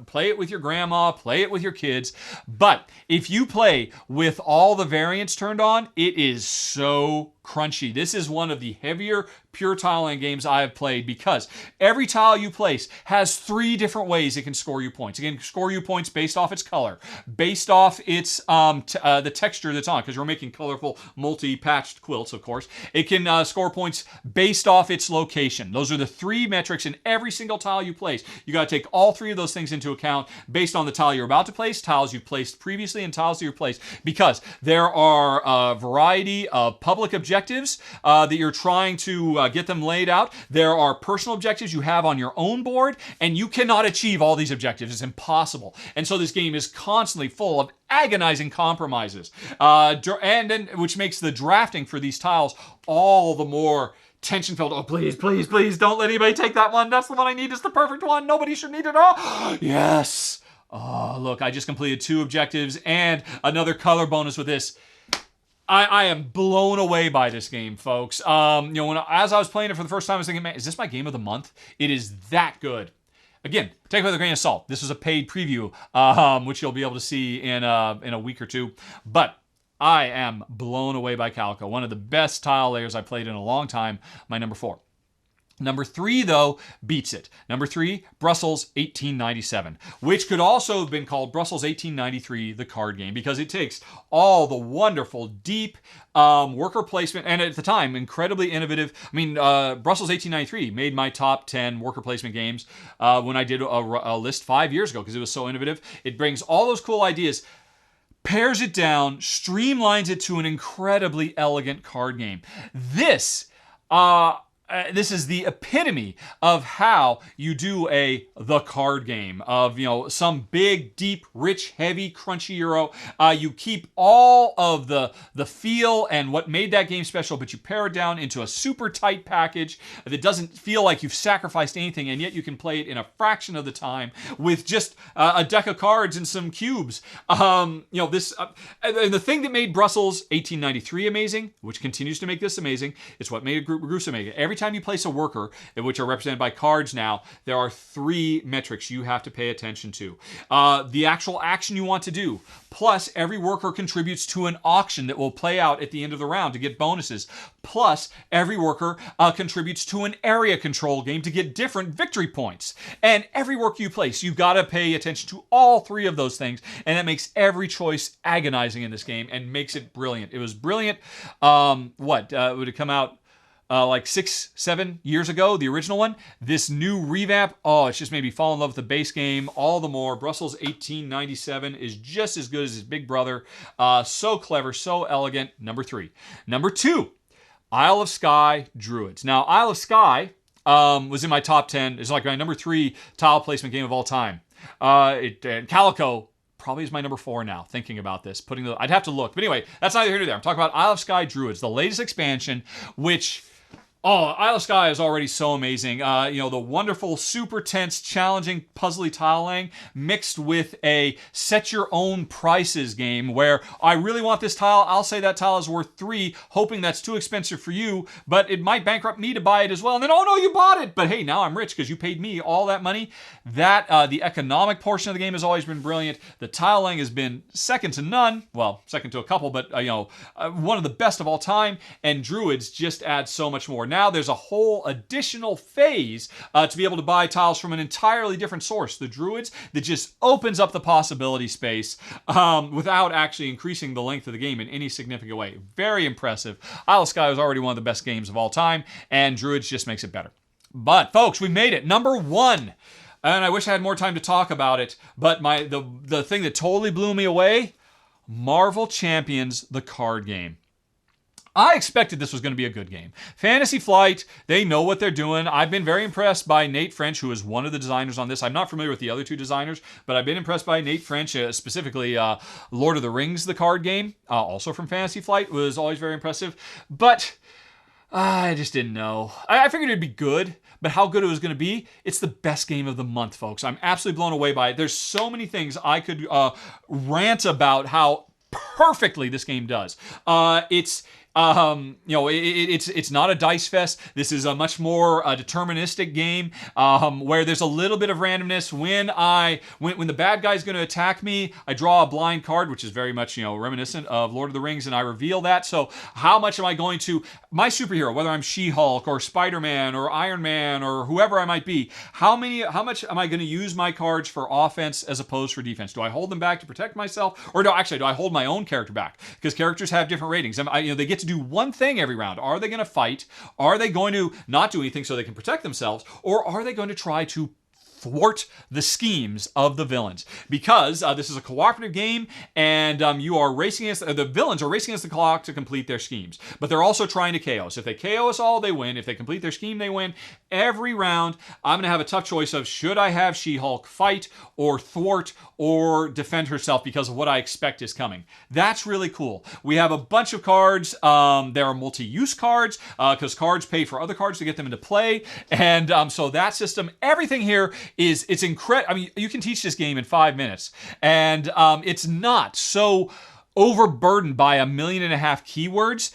Play it with your grandma, play it with your kids. But if you play with all the variants turned on, it is so crunchy. This is one of the heavier pure tiling games I have played because every tile you place has 3 different ways it can score you points. It can score you points based off its color, based off its the texture that's on, because we're making colorful multi-patched quilts, of course. It can score points based off its location. Those are the 3 metrics in every single tile you place. You got to take all 3 of those things into account based on the tile you're about to place, tiles you've placed previously, and tiles that you've placed, because there are a variety of public objectives that you're trying to get them laid out. There are personal objectives you have on your own board, and you cannot achieve all these objectives. It's impossible. And so this game is constantly full of agonizing compromises, which makes the drafting for these tiles all the more tension-filled. Oh, please, please, please, don't let anybody take that one. That's the one I need. It's the perfect one. Nobody should need it all. Yes. Oh, look, I just completed 2 objectives and another color bonus with this. I am blown away by this game, folks. As I was playing it for the first time, I was thinking, man, is this my game of the month? It is that good. Again, take it with a grain of salt. This is a paid preview, which you'll be able to see in a week or 2. But I am blown away by Calico. One of the best tile layers I played in a long time. My number 4. Number 3, though, beats it. Number 3, Brussels 1897, which could also have been called Brussels 1893, the card game, because it takes all the wonderful, deep worker placement, and at the time, incredibly innovative. I mean, Brussels 1893 made my top 10 worker placement games when I did a list 5 years ago, because it was so innovative. It brings all those cool ideas, pares it down, streamlines it to an incredibly elegant card game. This is the epitome of how you do the card game of, some big, deep, rich, heavy, crunchy Euro. You keep all of the feel and what made that game special, but you pare it down into a super tight package that doesn't feel like you've sacrificed anything, and yet you can play it in a fraction of the time with just a deck of cards and some cubes. And the thing that made Brussels 1893 amazing, which continues to make this amazing, it's what made Ragusa make it. Every time you place a worker, which are represented by cards now, there are 3 metrics you have to pay attention to. The actual action you want to do, plus every worker contributes to an auction that will play out at the end of the round to get bonuses, plus every worker contributes to an area control game to get different victory points. And every worker you place, you've got to pay attention to all 3 of those things, and that makes every choice agonizing in this game and makes it brilliant. It was brilliant. Would it come out like 6-7 years ago, the original one? This new revamp, it's just made me fall in love with the base game all the more. Bruxelles 1897 is just as good as his big brother. So clever, so elegant. Number 3. Number 2, Isle of Skye Druids. Now, Isle of Skye was in my top 10. It's like my number 3 tile placement game of all time. Calico probably is my number 4 now, thinking about this. I'd have to look. But anyway, that's neither here nor there. I'm talking about Isle of Skye Druids, the latest expansion, which... Isle of Skye is already so amazing. The wonderful, super tense, challenging, puzzly tile laying mixed with a set your own prices game where I really want this tile. I'll say that tile is worth 3, hoping that's too expensive for you, but it might bankrupt me to buy it as well. And then, oh no, you bought it. But hey, now I'm rich because you paid me all that money. The economic portion of the game has always been brilliant. The tile laying has been second to none. Well, second to a couple, but one of the best of all time. And Druids just add so much more. Now there's a whole additional phase to be able to buy tiles from an entirely different source, the Druids, that just opens up the possibility space without actually increasing the length of the game in any significant way. Very impressive. Isle of Skye was already one of the best games of all time, and Druids just makes it better. But folks, we made it. Number 1. And I wish I had more time to talk about it, but the thing that totally blew me away, Marvel Champions, the card game. I expected this was going to be a good game. Fantasy Flight, they know what they're doing. I've been very impressed by Nate French, who is one of the designers on this. I'm not familiar with the other 2 designers, but I've been impressed by Nate French, specifically Lord of the Rings, the card game, also from Fantasy Flight, was always very impressive. But I just didn't know. I figured it'd be good, but how good it was going to be, it's the best game of the month, folks. I'm absolutely blown away by it. There's so many things I could rant about how perfectly this game does. It's not a dice fest. This is a much more deterministic game where there's a little bit of randomness. When the bad guy's going to attack me, I draw a blind card, which is very much reminiscent of Lord of the Rings, and I reveal that. So how much am I going to my superhero, whether I'm She-Hulk or Spider-Man or Iron Man or whoever I might be? How much am I going to use my cards for offense as opposed for defense? Do I hold them back to protect myself, or do I hold my own character back? Because characters have different ratings. They get to do one thing every round. Are they going to fight? Are they going to not do anything so they can protect themselves? Or are they going to try to thwart the schemes of the villains? Because this is a cooperative game, and you are racing against the villains are racing against the clock to complete their schemes. But they're also trying to KO us. If they KO us all, they win. If they complete their scheme, they win. Every round, I'm going to have a tough choice of should I have She-Hulk fight or thwart or defend herself because of what I expect is coming. That's really cool. We have a bunch of cards. There are multi-use cards because cards pay for other cards to get them into play, and so that system, everything here it's incredible. I mean, you can teach this game in 5 minutes, and it's not so overburdened by 1.5 million keywords,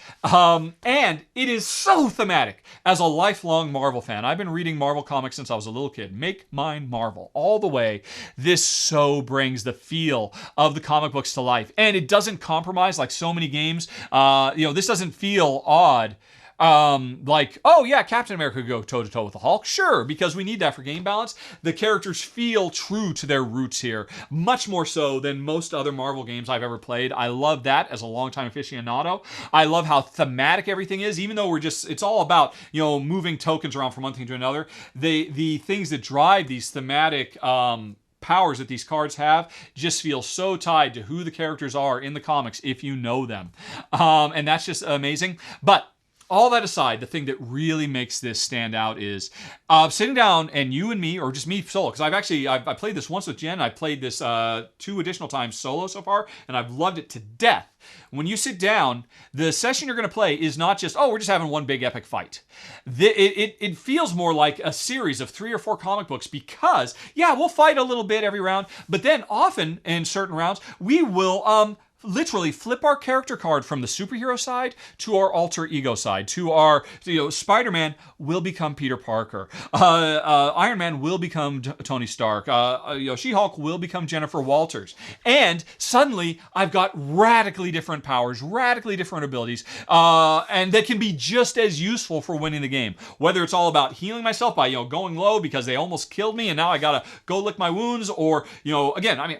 and it is so thematic. As a lifelong Marvel fan, I've been reading Marvel comics since I was a little kid. Make mine Marvel all the way. This so brings the feel of the comic books to life, and it doesn't compromise like so many games. This doesn't feel odd. Captain America could go toe-to-toe with the Hulk. Sure, because we need that for game balance. The characters feel true to their roots here, much more so than most other Marvel games I've ever played. I love that as a longtime aficionado. I love how thematic everything is, even though it's all about, moving tokens around from one thing to another. The things that drive these thematic powers that these cards have just feel so tied to who the characters are in the comics if you know them. And that's just amazing. But all that aside, the thing that really makes this stand out is sitting down and you and me, or just me solo, because I played this once with Jen. I played this 2 additional times solo so far, and I've loved it to death. When you sit down, the session you're going to play is not just, we're just having one big epic fight. It feels more like a series of 3 or 4 comic books because, we'll fight a little bit every round, but then often in certain rounds, we will literally flip our character card from the superhero side to our alter ego side, to our, Spider-Man will become Peter Parker, Iron Man will become Tony Stark, She-Hulk will become Jennifer Walters, and suddenly I've got radically different powers, radically different abilities, and that can be just as useful for winning the game. Whether it's all about healing myself by going low because they almost killed me and now I gotta go lick my wounds, or again, I mean,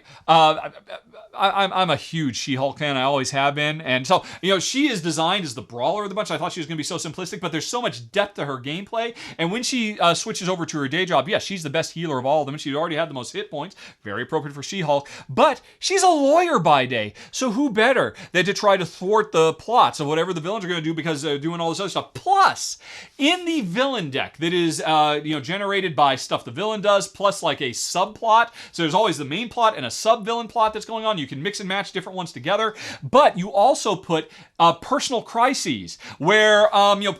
I'm a huge She-Hulk fan. I always have been. And so, she is designed as the brawler of the bunch. I thought she was going to be so simplistic, but there's so much depth to her gameplay. And when she switches over to her day job, yes, she's the best healer of all of them. She already had the most hit points. Very appropriate for She-Hulk. But she's a lawyer by day. So who better than to try to thwart the plots of whatever the villains are going to do because they're doing all this other stuff. Plus, in the villain deck that is, generated by stuff the villain does, plus like a subplot. So there's always the main plot and a sub-villain plot that's going on. You can mix and match different ones together, but you also put personal crises where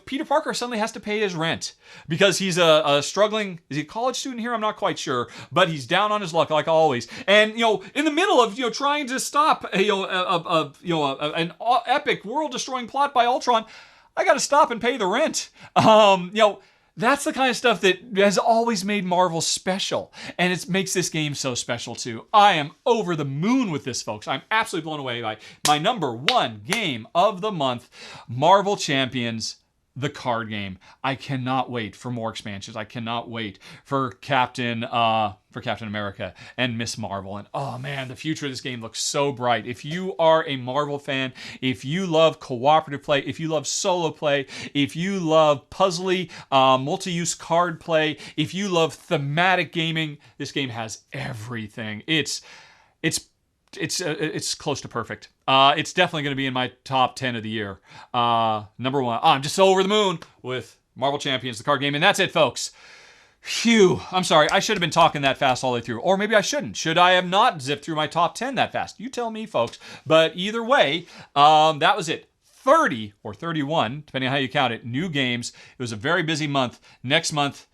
Peter Parker suddenly has to pay his rent because he's a struggling, is he a college student here? I'm not quite sure, but he's down on his luck like always. And in the middle of trying to stop an epic world-destroying plot by Ultron, I got to stop and pay the rent. That's the kind of stuff that has always made Marvel special, and it makes this game so special too. I am over the moon with this, folks. I'm absolutely blown away by my number 1 game of the month, Marvel Champions, the card game. I cannot wait for more expansions. I cannot wait for Captain America and Miss Marvel. And oh man, the future of this game looks so bright. If you are a Marvel fan, if you love cooperative play, if you love solo play, if you love puzzly, multi-use card play, if you love thematic gaming, this game has everything. It's close to perfect. It's definitely going to be in my top 10 of the year. Number 1. I'm just so over the moon with Marvel Champions, the card game. And that's it, folks. Phew. I'm sorry. I should have been talking that fast all the way through. Or maybe I shouldn't. Should I have not zipped through my top 10 that fast? You tell me, folks. But either way, that was it. 30 or 31, depending on how you count it, new games. It was a very busy month. Next month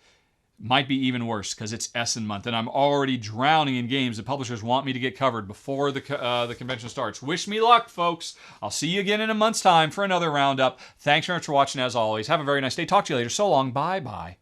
might be even worse because it's Essen month, and I'm already drowning in games that publishers want me to get covered before the convention starts. Wish me luck, folks. I'll see you again in a month's time for another roundup. Thanks very much for watching, as always. Have a very nice day. Talk to you later. So long. Bye-bye.